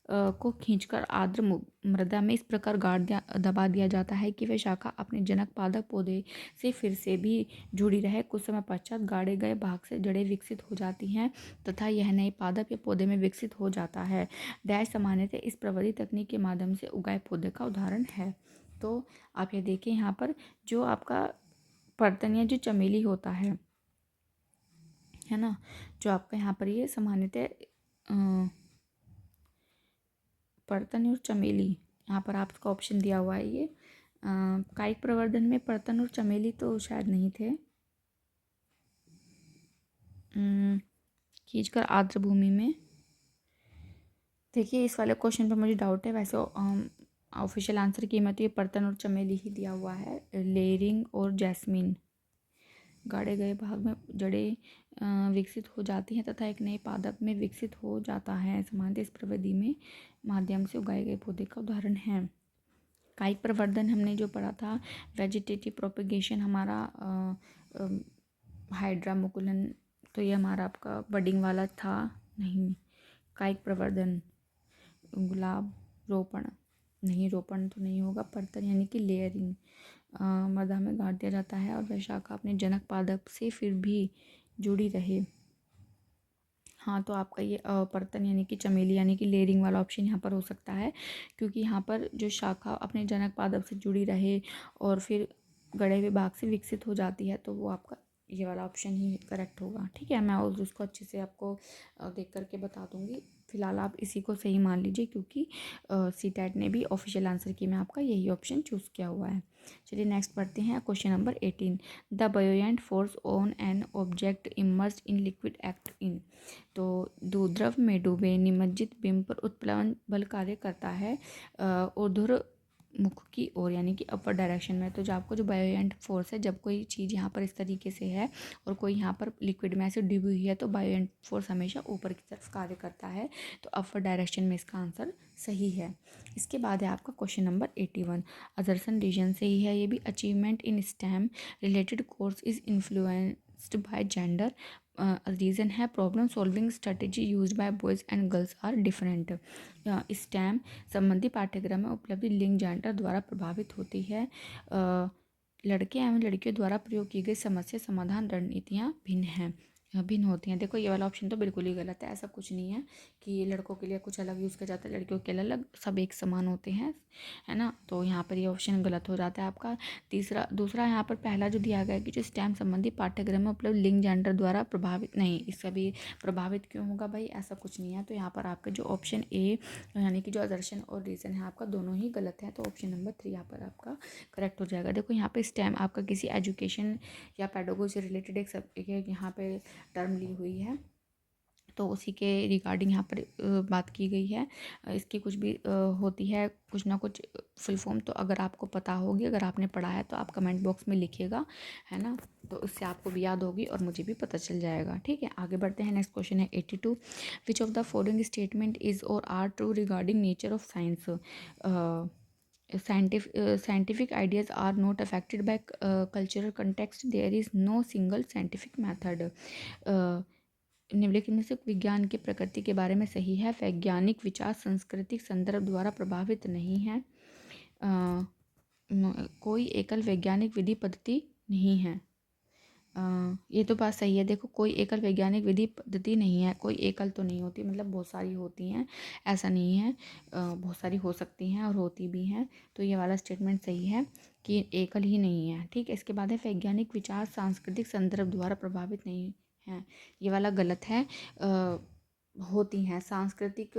को खींचकर आर्द्र मृदा में इस प्रकार दबा दिया जाता है कि वह शाखा अपने जनक पादप पौधे से फिर से भी जुड़ी रहे। कुछ समय पश्चात गाड़े गए भाग से जड़ें विकसित हो जाती हैं तथा यह नए पादप या पौधे में विकसित हो जाता है। डैश सामान्यतः इस प्रवृत्ति तकनीक के माध्यम से उगाए पौधे का उदाहरण है। तो आप ये देखिए यहाँ पर जो आपका पर्तन या जो चमेली होता है ना, जो आपका यहाँ पर ये सामान्यतः पर्तन और चमेली, यहाँ पर आपका ऑप्शन दिया हुआ है ये कायिक प्रवर्धन में पर्तन और चमेली तो शायद नहीं थे। खींचकर आर्द्र भूमि में, देखिए इस वाले क्वेश्चन पर मुझे डाउट है, वैसे ऑफिशियल आंसर की मैं तो ये पर्तन और चमेली ही दिया हुआ है। लेयरिंग और जैस्मीन, गाढ़े गए भाग में जड़ें विकसित हो जाती हैं तथा एक नए पादप में विकसित हो जाता है। सामान्यतः इस प्रविधि में माध्यम से उगाए गए पौधे का उदाहरण है। कायिक प्रवर्धन हमने जो पढ़ा था, वेजिटेटिव प्रोपेगेशन हमारा हाइड्रा मुकुलन, तो ये हमारा आपका बडिंग वाला था नहीं। कायिक प्रवर्धन गुलाब रोपण नहीं, रोपण तो नहीं होगा। पर्तन यानी कि लेयरिंग, मृदा में गाड़ दिया जाता है और वह शाखा अपने जनक पादप से फिर भी जुड़ी रहे। हाँ, तो आपका ये पर्तन यानी कि चमेली यानी कि लेयरिंग वाला ऑप्शन यहाँ पर हो सकता है, क्योंकि यहाँ पर जो शाखा अपने जनक पादप से जुड़ी रहे और फिर गड़े हुए भाग से विकसित हो जाती है, तो वो आपका ये वाला ऑप्शन ही करेक्ट होगा। ठीक है, मैं उसको अच्छे से आपको देख करके बता दूँगी। फिलहाल आप इसी को सही मान लीजिए, क्योंकि सीटेट ने भी ऑफिशियल आंसर की में आपका यही ऑप्शन चूज़ किया हुआ है। चलिए नेक्स्ट पढ़ते हैं question number 18। The buoyant force on an object immersed in liquid act in. तो द्रव में डूबे निमज्जित बिंब पर उत्प्लवन बल कार्य करता है ऊर्ध्व मुख की ओर यानी कि अपर डायरेक्शन में। तो जो आपको जो बायोएंट फोर्स है, जब कोई चीज़ यहाँ पर इस तरीके से है और कोई यहाँ पर लिक्विड में ऐसे डूबी हुई है, तो बायोएंट फोर्स हमेशा ऊपर की तरफ कार्य करता है। तो अपर डायरेक्शन में इसका आंसर सही है। इसके बाद है आपका क्वेश्चन नंबर 81। अजरसन रीजन से ही है ये भी। Achievement in STEM related course is influenced by gender. Reason है problem solving strategy use by boys and girls are different. STEM संबंधी पाठ्यक्रम में उपलब्धि लिंग जेंडर द्वारा प्रभावित होती है। लड़के एवं लड़कियों द्वारा प्रयोग की गई समस्या समाधान रणनीतियाँ भिन्न होती हैं। देखो ये वाला ऑप्शन तो बिल्कुल ही गलत है। ऐसा कुछ नहीं है कि लड़कों के लिए कुछ अलग यूज़ किया जाता है, लड़कियों के लिए अलग, सब एक समान होते हैं, है ना। तो यहाँ पर ये ऑप्शन गलत हो जाता है आपका। दूसरा यहाँ पर पहला जो दिया गया है कि जो स्टेम संबंधी पाठ्यक्रम में उपलब्ध लिंग जेंडर द्वारा प्रभावित नहीं, इसका भी प्रभावित क्यों होगा भाई, ऐसा कुछ नहीं है। तो यहाँ पर आपका जो ऑप्शन ए यानी कि जो आदर्शन और रीज़न है आपका दोनों ही गलत है। तो ऑप्शन नंबर 3 यहाँ पर आपका करेक्ट हो जाएगा। देखो यहाँ पे स्टेम आपका किसी एजुकेशन या पेडागोजी से रिलेटेड एक यहाँ पे टर्म ली हुई है, तो उसी के रिगार्डिंग यहाँ पर बात की गई है। इसकी कुछ भी होती है कुछ ना कुछ फुल फॉर्म, तो अगर आपको पता होगी, अगर आपने पढ़ा है तो आप कमेंट बॉक्स में लिखिएगा, है ना। तो उससे आपको भी याद होगी और मुझे भी पता चल जाएगा। ठीक है, आगे बढ़ते हैं। नेक्स्ट क्वेश्चन है 82। Which of the following statement is और are true regarding nature of science. scientific ideas are not affected by cultural context. There is no single scientific method. निम्नलिखित में से विज्ञान की प्रकृति के बारे में सही है। वैज्ञानिक विचार सांस्कृतिक संदर्भ द्वारा प्रभावित नहीं है। कोई एकल वैज्ञानिक विधि पद्धति नहीं है। ये तो बात सही है। देखो कोई एकल वैज्ञानिक विधि पद्धति नहीं है, कोई एकल तो नहीं होती, मतलब बहुत सारी होती हैं, ऐसा नहीं है। बहुत सारी हो सकती हैं और होती भी हैं। तो ये वाला स्टेटमेंट सही है कि एकल ही नहीं है। ठीक है, इसके बाद है वैज्ञानिक विचार सांस्कृतिक संदर्भ द्वारा प्रभावित नहीं है, ये वाला गलत है। होती हैं। सांस्कृतिक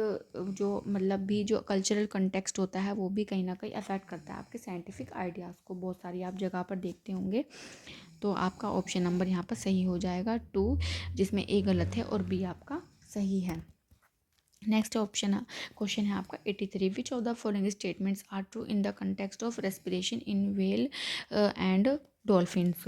जो मतलब भी जो कल्चरल कंटेक्स्ट होता है वो भी कहीं ना कहीं अफेक्ट करता है आपके साइंटिफिक आइडियाज़ को। बहुत सारी आप जगह पर देखते होंगे। तो आपका ऑप्शन नंबर यहाँ पर सही हो जाएगा 2, जिसमें ए गलत है और बी आपका सही है। नेक्स्ट ऑप्शन क्वेश्चन है आपका 83, which of the following statements are true in the context of respiration in whale and dolphins?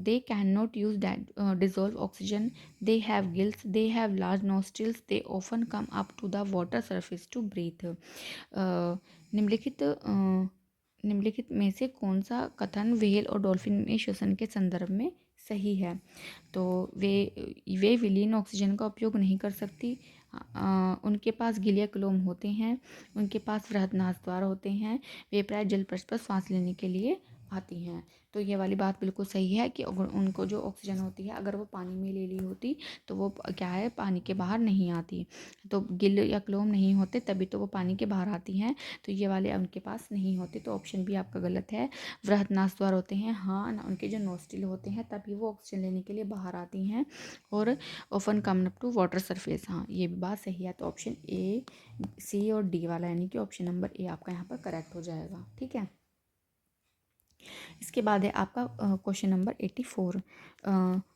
They cannot use that dissolve oxygen, they have gills, they have large nostrils, they often come up to the water surface to breathe. निम्नलिखित में से कौन सा कथन whale और dolphin में श्वसन के संदर्भ में सही है? तो वे विलीन ऑक्सीजन का उपयोग नहीं कर सकती, उनके पास गिलिया क्लोम होते हैं, उनके पास वृहद नासद्वार होते हैं, वे प्राय जल पृष्ठ पर सांस लेने के लिए आती हैं। तो ये वाली बात बिल्कुल सही है कि अगर उनको जो ऑक्सीजन होती है अगर वो पानी में ले ली होती तो वो क्या है, पानी के बाहर नहीं आती। तो गिल या क्लोम नहीं होते तभी तो वो पानी के बाहर आती हैं। तो ये वाले उनके पास नहीं होते, तो ऑप्शन भी आपका गलत है। वृहद नासद्वार होते हैं, हाँ, उनके जो नोस्टिल होते हैं तभी वो ऑक्सीजन लेने के लिए बाहर आती हैं। और often come up to water surface, हाँ ये भी बात सही है। तो ऑप्शन ए, सी और डी वाला यानी कि ऑप्शन नंबर ए आपका यहाँ पर करेक्ट हो जाएगा। ठीक है। इसके बाद है आपका question number 84।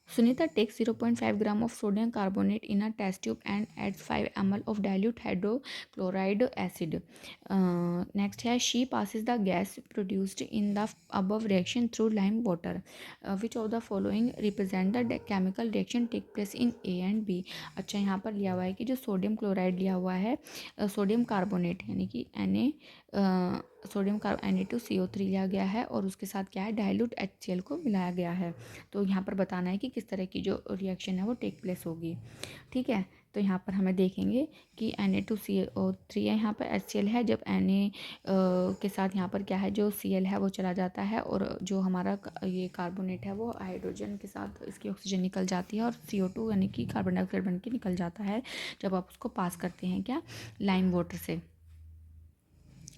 Sunita takes 0.5 gram of sodium carbonate in a test tube and adds 5 ml of dilute hydrochloride acid. Next है she passes the gas produced in the above reaction through lime water, which of the following represent the chemical reaction take place in A and B. अच्छा, यहाँ पर लिया हुआ है कि जो sodium chloride लिया हुआ है, सोडियम कार्बोनेट यानी कि सोडियम Na2CO3 लिया गया है और उसके साथ क्या है, डाइल्यूट HCl को मिलाया गया है। तो यहाँ पर बताना है कि किस तरह की जो रिएक्शन है वो टेक प्लेस होगी। ठीक है। तो यहाँ पर हमें देखेंगे कि Na2CO3 है, यहाँ पर HCl है, जब Na के साथ यहाँ पर क्या है, जो Cl है वो चला जाता है और जो हमारा ये कार्बोनेट है वो हाइड्रोजन के साथ इसकी ऑक्सीजन निकल जाती है और CO2 यानी कि कार्बन डाइऑक्साइड बन के निकल जाता है जब आप उसको पास करते हैं क्या, लाइम वाटर से।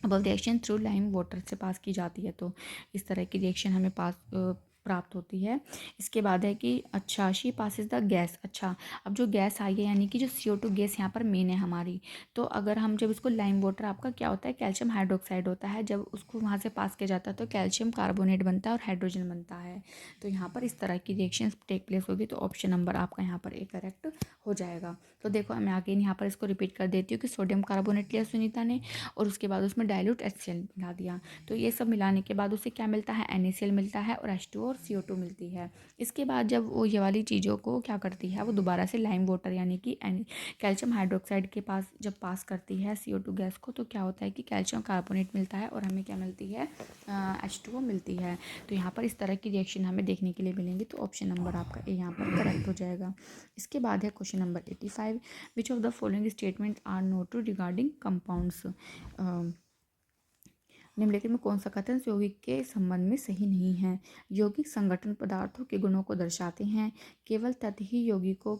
अब रिएक्शन थ्रू लाइम वाटर से पास की जाती है, तो इस तरह की रिएक्शन हमें प्राप्त होती है। इसके बाद है कि अच्छा, शी पासिस द गैस। अच्छा, अब जो गैस आई है यानी कि जो CO2 गैस यहाँ पर मेन है हमारी, तो अगर हम जब इसको लाइम वाटर, आपका क्या होता है, कैल्शियम हाइड्रोक्साइड होता है, जब उसको वहाँ से पास किया जाता है तो कैल्शियम कार्बोनेट बनता है और हाइड्रोजन बनता है। तो यहाँ पर इस तरह की रिएक्शन टेक प्लेस होगी, तो ऑप्शन नंबर आपका यहाँ पर ए करेक्ट हो जाएगा। तो देखो मैं अगेन यहाँ पर इसको रिपीट कर देती हूँ कि सोडियम कार्बोनेट लिया सुनीता ने और उसके बाद उसमें डाइल्यूट HCl मिला दिया, तो ये सब मिलाने के बाद उसे क्या मिलता है, NaCl मिलता है और H2O और CO2 मिलती है। इसके बाद जब वो ये वाली चीज़ों को क्या करती है, वो दोबारा से लाइम वाटर यानी कि कैल्शियम हाइड्रोक्साइड के पास जब पास करती है CO2 गैस को, तो क्या होता है कि कैल्शियम कार्बोनेट मिलता है और हमें क्या मिलती है, H2O मिलती है। तो यहाँ पर इस तरह की रिएक्शन हमें देखने के लिए मिलेंगी, तो ऑप्शन नंबर आपका ए यहाँ पर करेक्ट हो जाएगा। इसके बाद है question number 85, which of the following statement are not true regarding compounds. निम्नलिखित में कौन सा कथन यौगिक के संबंध में सही नहीं है? यौगिक संगठन पदार्थों के गुणों को दर्शाते हैं, केवल तत्व ही यौगिक को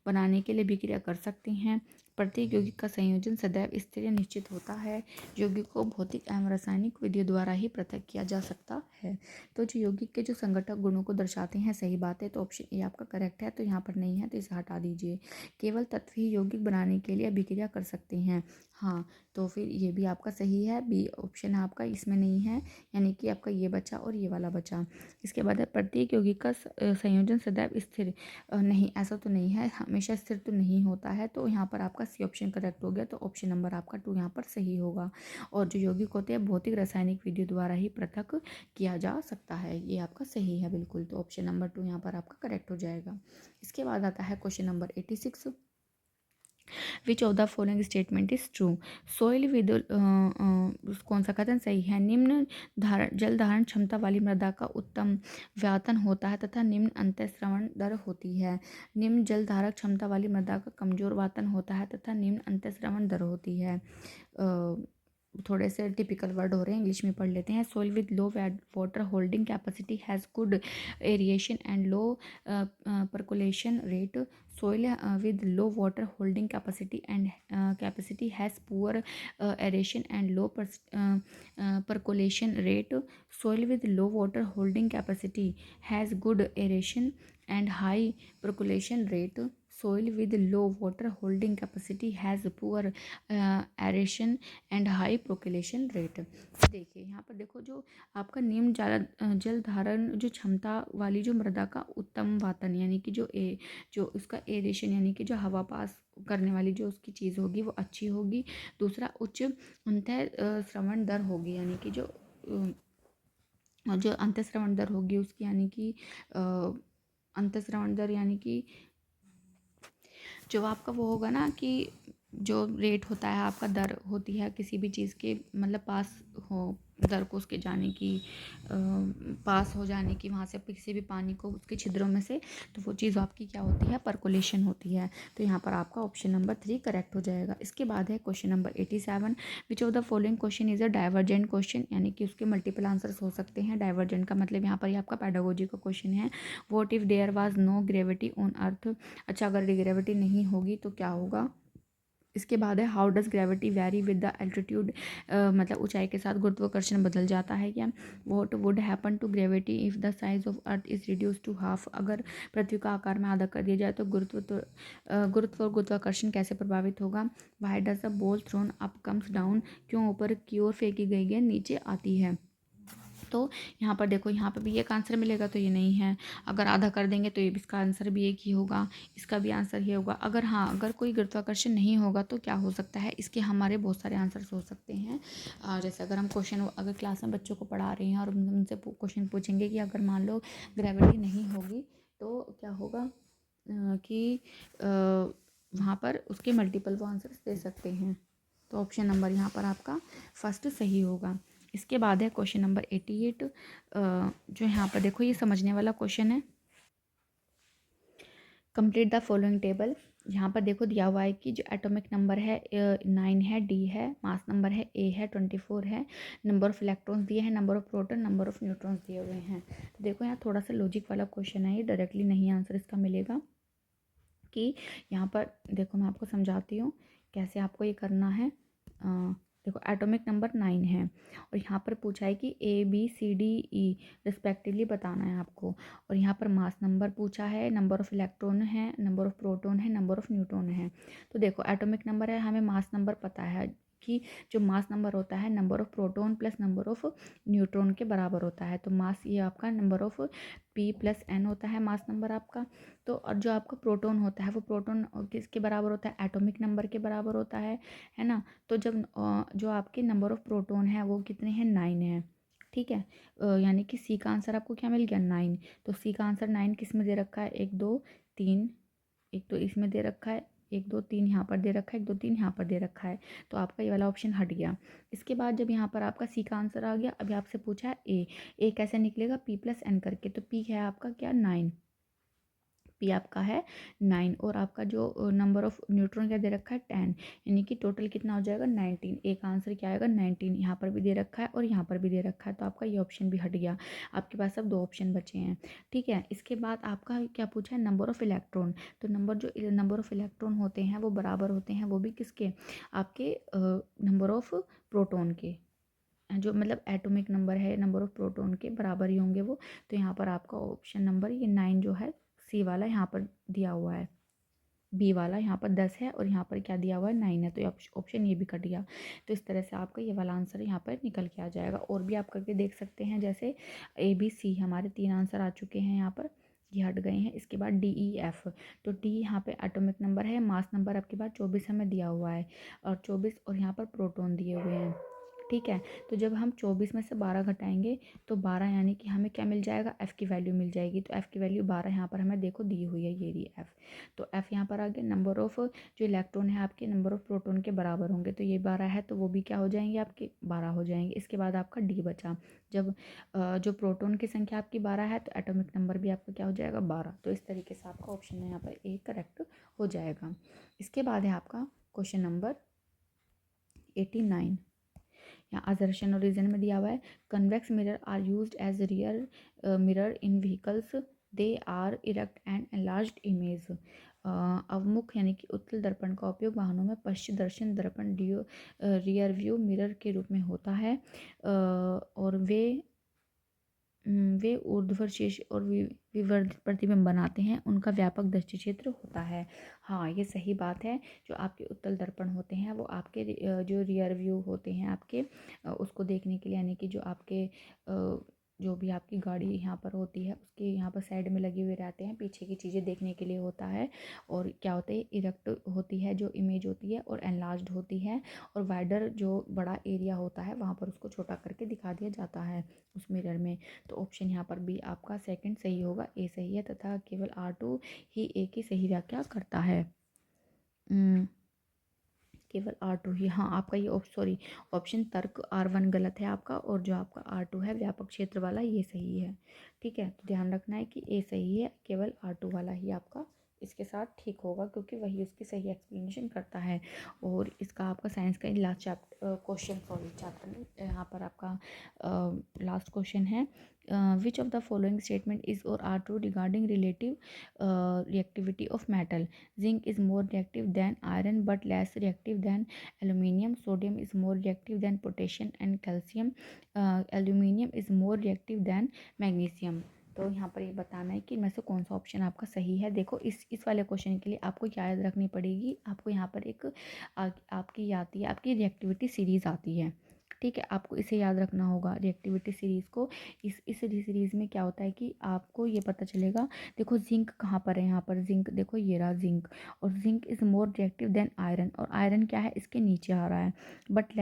बनाने के लिए विक्रिया कर सकते हैं, प्रत्येक यौगिक का संयोजन सदैव स्थिर या निश्चित होता है, यौगिक को भौतिक एवं रासायनिक विधियों द्वारा ही पृथक किया जा सकता है। तो जो यौगिक के जो संगठक गुणों को दर्शाते हैं, सही बात है, तो ऑप्शन ए आपका करेक्ट है। तो यहाँ पर नहीं है तो इसे हटा दीजिए। केवल तत्व ही यौगिक बनाने के लिए अभिक्रिया कर सकते हैं, हाँ, तो फिर ये भी आपका सही है, बी ऑप्शन आपका इसमें नहीं है, यानी कि आपका ये बचा और ये वाला बचा। इसके बाद है प्रत्येक यौगिक का संयोजन सदैव स्थिर, नहीं, ऐसा तो नहीं है, हमेशा स्थिर तो नहीं होता है, तो यहाँ पर आपका सी ऑप्शन करेक्ट हो गया, तो ऑप्शन नंबर आपका 2 यहाँ पर सही होगा। और जो यौगिक होते हैं भौतिक रासायनिक विधियों द्वारा ही पृथक किया जा सकता है, ये आपका सही है बिल्कुल, तो ऑप्शन नंबर 2 यहाँ पर आपका करेक्ट हो जाएगा। इसके बाद आता है question number 86, which of the following statement is true? Soil with कौन सा कथन सही है? निम्न जल धारण क्षमता वाली मृदा का उत्तम व्यातन होता है तथा निम्न अंतःस्रवण दर होती है। निम्न जल धारक क्षमता वाली मृदा का कमजोर वातन होता है तथा निम्न अंतःस्रवण दर होती है। थोड़े से टिपिकल वर्ड हो रहे हैं, इंग्लिश में पढ़ लेते हैं। Soil with low water holding capacity has good aeration and low percolation rate. Soil with low water holding capacity has poor aeration and low percolation rate. Soil with low water holding capacity has good aeration and high percolation rate. soil with low water holding capacity has poor aeration and high percolation rate। देखिए यहाँ पर देखो, जो आपका निम्न जल धारण जो क्षमता वाली जो मृदा का उत्तम वातन यानी कि जो उसका एरेशन यानी कि जो हवा पास करने वाली जो उसकी चीज़ होगी वो अच्छी होगी। दूसरा, उच्च अंतः श्रवण दर होगी यानी कि जो अंतः श्रवण दर होगी उसकी यानी कि अंतःश्रवण दर यानी कि जो आपका वो होगा ना कि जो रेट होता है आपका, दर होती है किसी भी चीज़ के मतलब पास हो, दर को उसके जाने की, पास हो जाने की वहाँ से किसी भी पानी को उसके छिद्रों में से, तो वो चीज़ आपकी क्या होती है, परकोलेशन होती है। तो यहाँ पर आपका ऑप्शन नंबर 3 करेक्ट हो जाएगा। इसके बाद है question number 87, which of the following question is a divergent question, यानी कि उसके मल्टीपल आंसर्स हो सकते हैं। डाइवर्जेंट का मतलब यहाँ पर ये आपका पेडागोजी का क्वेश्चन है। What if there was no gravity on earth, अच्छा अगर ग्रेविटी नहीं होगी तो क्या होगा। इसके बाद है how does gravity vary with the altitude, मतलब ऊंचाई के साथ गुरुत्वाकर्षण बदल जाता है क्या। What would happen to gravity if the size of earth is reduce to half, अगर पृथ्वी का आकार में आधा कर दिया जाए तो गुरुत्व और गुरुत्वाकर्षण कैसे प्रभावित होगा। Why does the ball throne up comes down, क्यों ऊपर की ओर फेंकी गई गेंद नीचे आती है। तो यहाँ पर देखो, यहाँ पर भी एक आंसर मिलेगा तो ये नहीं है, अगर आधा कर देंगे तो ये भी इसका आंसर भी एक ही होगा, इसका भी आंसर ये होगा। अगर हाँ, अगर कोई गुरुत्वाकर्षण नहीं होगा तो क्या हो सकता है, इसके हमारे बहुत सारे आंसर्स हो सकते हैं। जैसे अगर हम क्वेश्चन अगर क्लास में बच्चों को पढ़ा रहे हैं और उनसे क्वेश्चन पूछेंगे कि अगर मान लो ग्रेविटी नहीं होगी तो क्या होगा, कि वहाँ पर उसके मल्टीपल वो आंसर्स दे सकते हैं। तो ऑप्शन नंबर यहाँ पर आपका फर्स्ट सही होगा। इसके बाद है क्वेश्चन नंबर 88, जो यहाँ पर देखो ये समझने वाला क्वेश्चन है। Complete the following table. यहाँ पर देखो दिया हुआ है कि जो एटॉमिक नंबर है 9 है, डी है, मास नंबर है ए है, 24 है, नंबर ऑफ इलेक्ट्रॉन्स दिए हैं, number of proton, number of neutrons दिए हुए हैं। तो देखो यहाँ थोड़ा सा लॉजिक वाला क्वेश्चन है, ये डायरेक्टली नहीं आंसर इसका मिलेगा। कि यहाँ पर देखो मैं आपको समझाती हूँ कैसे आपको ये करना है। देखो एटॉमिक नंबर 9 है और यहाँ पर पूछा है कि A B C D E respectively बताना है आपको। और यहाँ पर मास नंबर पूछा है, नंबर ऑफ़ इलेक्ट्रॉन है, नंबर ऑफ़ प्रोटॉन है, नंबर ऑफ़ न्यूट्रॉन है। तो देखो एटॉमिक नंबर है, हमें मास नंबर पता है कि जो मास नंबर होता है number of proton plus number of neutron के बराबर होता है। तो मास ये आपका number of P plus N होता है मास नंबर आपका। तो और जो आपका प्रोटॉन होता है वो प्रोटॉन किसके बराबर होता है, एटॉमिक नंबर के बराबर होता है ना। तो जब जो आपके नंबर ऑफ़ प्रोटॉन है वो कितने हैं, 9 है। ठीक है, यानी कि सी का आंसर आपको क्या मिल गया, 9। तो सी का आंसर 9 किस में दे रखा है, 1 2 3, एक तो इसमें दे रखा है, 1 2 3 यहाँ पर दे रखा है, 1 2 3 यहाँ पर दे रखा है। तो आपका ये वाला ऑप्शन हट गया। इसके बाद जब यहाँ पर आपका सी का आंसर आ गया, अभी आपसे पूछा है ए कैसे निकलेगा, पी प्लस एन करके। तो पी है आपका क्या, 9, पी आपका है 9 और आपका जो नंबर ऑफ न्यूट्रॉन क्या दे रखा है, 10, यानी कि टोटल कितना हो जाएगा, 19। एक आंसर क्या आएगा, 19, यहाँ पर भी दे रखा है और यहाँ पर भी दे रखा है। तो आपका ये ऑप्शन भी हट गया, आपके पास अब 2 ऑप्शन बचे हैं। ठीक है, इसके बाद आपका क्या पूछा है, नंबर ऑफ़ इलेक्ट्रॉन। तो नंबर ऑफ़ इलेक्ट्रॉन होते हैं वो बराबर होते हैं, वो भी किसके, आपके नंबर ऑफ़ प्रोटॉन के, जो मतलब एटॉमिक नंबर है नंबर ऑफ़ प्रोटॉन के बराबर ही होंगे वो। तो यहाँ पर आपका ऑप्शन नंबर ये 9 जो है, सी वाला यहाँ पर दिया हुआ है, बी वाला यहाँ पर 10 है और यहाँ पर क्या दिया हुआ है, 9 है। तो ये ऑप्शन ये भी कट गया। तो इस तरह से आपका ये वाला आंसर यहाँ पर निकल के आ जाएगा। और भी आप करके देख सकते हैं, जैसे ए बी सी हमारे 3 आंसर आ चुके हैं यहाँ पर, ये हट गए हैं। इसके बाद डी ई एफ। तो डी यहाँ पे एटॉमिक नंबर है, मास नंबर आपके पास 24 हमें दिया हुआ है और 24 और यहाँ पर प्रोटॉन दिए हुए हैं। ठीक है, तो जब हम 24 में से 12 घटाएंगे तो 12 यानी कि हमें क्या मिल जाएगा, एफ़ की वैल्यू मिल जाएगी। तो एफ़ की वैल्यू 12 यहाँ पर हमें देखो दी हुई है, ये रही एफ़। तो एफ़ यहाँ पर आ गया, नंबर ऑफ़ जो इलेक्ट्रॉन है आपके नंबर ऑफ़ प्रोटॉन के बराबर होंगे। तो ये 12 है तो वो भी क्या हो जाएंगे, आपके 12 हो जाएंगे। इसके बाद आपका डी बचा, जब जो प्रोटॉन की संख्या आपकी 12 है तो एटॉमिक नंबर भी आपका क्या हो जाएगा, 12। तो इस तरीके से आपका ऑप्शन यहाँ पर ए करेक्ट हो जाएगा। इसके बाद है आपका क्वेश्चन नंबर 89। यहाँ असर्शन और रीजन में दिया हुआ है, convex mirror are used as rear mirror in vehicles, they are erect and enlarged image. अवमुख यानी कि उत्तल दर्पण का उपयोग वाहनों में पश्च दर्शन दर्पण रियर व्यू मिरर के रूप में होता है और वे वे ऊर्ध्वाधर शीर्ष और विवर्त प्रतिबिंब बनाते हैं, उनका व्यापक दृष्टि क्षेत्र होता है। हाँ, ये सही बात है। जो आपके उत्तल दर्पण होते हैं वो आपके जो रियर व्यू होते हैं आपके, उसको देखने के लिए, यानी कि जो आपके जो भी आपकी गाड़ी यहाँ पर होती है उसके यहाँ पर साइड में लगे हुए रहते हैं, पीछे की चीज़ें देखने के लिए होता है। और क्या होता है, इरेक्ट होती है जो इमेज होती है और एनलार्ज्ड होती है, और वाइडर जो बड़ा एरिया होता है वहाँ पर उसको छोटा करके दिखा दिया जाता है उस मिरर में। तो ऑप्शन यहाँ पर बी आपका सेकंड सही होगा, ए सही है, तथा केवल R2 ही ए की सही व्याख्या करता है। केवल R2 ही, हाँ आपका ये सॉरी, ऑप्शन तर्क R1 गलत है आपका, और जो आपका R2 है व्यापक क्षेत्र वाला ये सही है। ठीक है, तो ध्यान रखना है कि ए सही है, केवल R2 वाला ही आपका इसके साथ ठीक होगा, क्योंकि वही उसकी सही एक्सप्लेनेशन करता है। और इसका आपका साइंस का last chapter question, sorry chapter नहीं, यहाँ पर आपका लास्ट क्वेश्चन है, which of the following statement is और are true regarding relative reactivity of metal? Zinc is more reactive than iron but less reactive than aluminium. Sodium is more reactive than potassium and calcium. Aluminium is more reactive than magnesium. तो यहाँ पर ये बताना है कि इनमें से कौन सा ऑप्शन आपका सही है। देखो इस वाले क्वेश्चन के लिए आपको क्या याद रखनी पड़ेगी, आपको यहाँ पर एक आपकी आती है, आपकी रिएक्टिविटी सीरीज़ आती है। ठीक है, आपको इसे याद रखना होगा रिएक्टिविटी सीरीज़ को। इस सीरीज़ में क्या होता है कि आपको ये पता चलेगा, देखो जिंक कहाँ पर है, यहाँ पर जिंक देखो ये रहा जिंक, और zinc is more reactive than iron, और आयरन क्या है इसके नीचे आ रहा है, but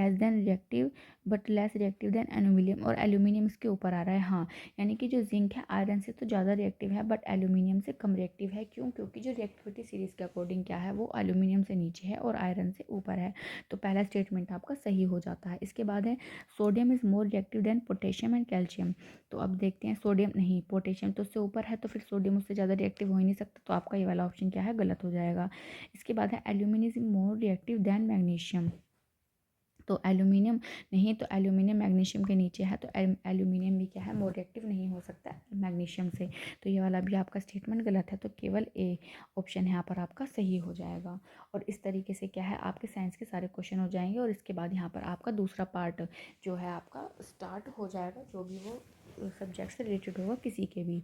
less reactive than aluminium, और एल्यूमिनियम इसके ऊपर आ रहा है। हाँ, यानी कि जो जिंक है आयरन से तो ज़्यादा रिएक्टिव है, बट एल्यूमिनियम से कम रिएक्टिव है। क्यों? क्योंकि जो रिएक्टिविटी सीरीज़ के अकॉर्डिंग क्या है, वो एल्यूमिनियम से नीचे है और आयरन से ऊपर है। तो पहला स्टेटमेंट आपका सही हो जाता है। इसके बाद है sodium is more reactive than potassium and calcium. तो अब देखते हैं, सोडियम नहीं, पोटेशियम तो उससे ऊपर है, तो फिर सोडियम उससे ज़्यादा रिएक्टिव हो ही नहीं सकता, तो आपका ये वाला ऑप्शन क्या है, गलत हो जाएगा। इसके बाद है aluminium is more reactive than magnesium. तो एल्यूमिनियम नहीं, तो एल्यूमिनियम मैग्नीशियम के नीचे है, तो एल्यूमिनियम भी क्या है, मोर रिएक्टिव नहीं हो सकता मैग्नीशियम से। तो ये वाला भी आपका स्टेटमेंट गलत है, तो केवल ए ऑप्शन यहाँ पर आपका सही हो जाएगा। और इस तरीके से क्या है, आपके साइंस के सारे क्वेश्चन हो जाएंगे, और इसके बाद यहाँ पर आपका दूसरा पार्ट जो है आपका स्टार्ट हो जाएगा, जो भी वो सब्जेक्ट से रिलेटेड होगा किसी के भी,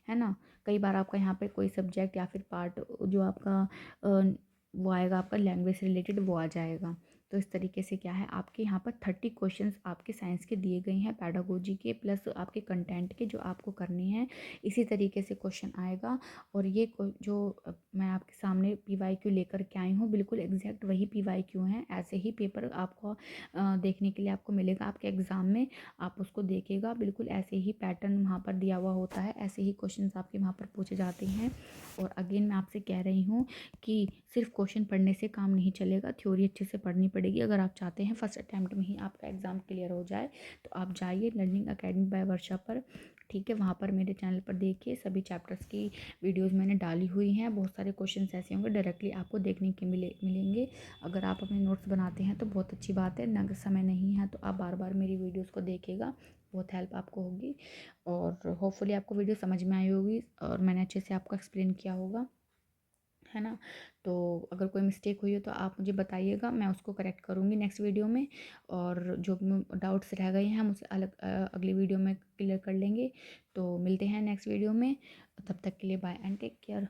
है ना। कई बार आपका यहाँ पे कोई सब्जेक्ट या फिर पार्ट जो आपका वो आएगा, आपका लैंग्वेज से रिलेटेड वो आ जाएगा। तो इस तरीके से क्या है, आपके यहाँ पर 30 क्वेश्चंस आपके साइंस के दिए गए हैं, पैडागोजी के प्लस आपके कंटेंट के, जो आपको करने हैं। इसी तरीके से क्वेश्चन आएगा, और ये जो मैं आपके सामने PYQ लेकर के आई हूँ, बिल्कुल एग्जैक्ट वही PYQ हैं। ऐसे ही पेपर आपको देखने के लिए आपको मिलेगा आपके एग्ज़ाम में, आप उसको देखिएगा, बिल्कुल ऐसे ही पैटर्न वहाँ पर दिया हुआ होता है, ऐसे ही क्वेश्चन आपके वहाँ पर पूछे जाते हैं। और अगेन मैं आपसे कह रही हूँ कि सिर्फ क्वेश्चन पढ़ने से काम नहीं चलेगा, थ्योरी अच्छे से पढ़नी पड़ेगी। अगर आप चाहते हैं फर्स्ट अटैम्प्ट में ही आपका एग्ज़ाम क्लियर हो जाए, तो आप जाइए लर्निंग अकेडमी बाय वर्षा पर। ठीक है, वहाँ पर मेरे चैनल पर देखिए, सभी चैप्टर्स की वीडियोस मैंने डाली हुई हैं। बहुत सारे क्वेश्चंस ऐसे होंगे डायरेक्टली आपको देखने के मिलेंगे। अगर आप अपने नोट्स बनाते हैं तो बहुत अच्छी बात है, अगर समय नहीं है तो आप बार बार मेरी वीडियोज़ को देखिएगा, बहुत हेल्प आपको होगी। और होपफुली आपको वीडियो समझ में आई होगी, और मैंने अच्छे से आपको एक्सप्लेन किया होगा, है ना। तो अगर कोई मिस्टेक हुई हो तो आप मुझे बताइएगा, मैं उसको करेक्ट करूँगी नेक्स्ट वीडियो में। और जो डाउट्स रह गए हैं हम उसे अगली वीडियो में क्लियर कर लेंगे। तो मिलते हैं नेक्स्ट वीडियो में, तब तक के लिए बाय एंड टेक केयर।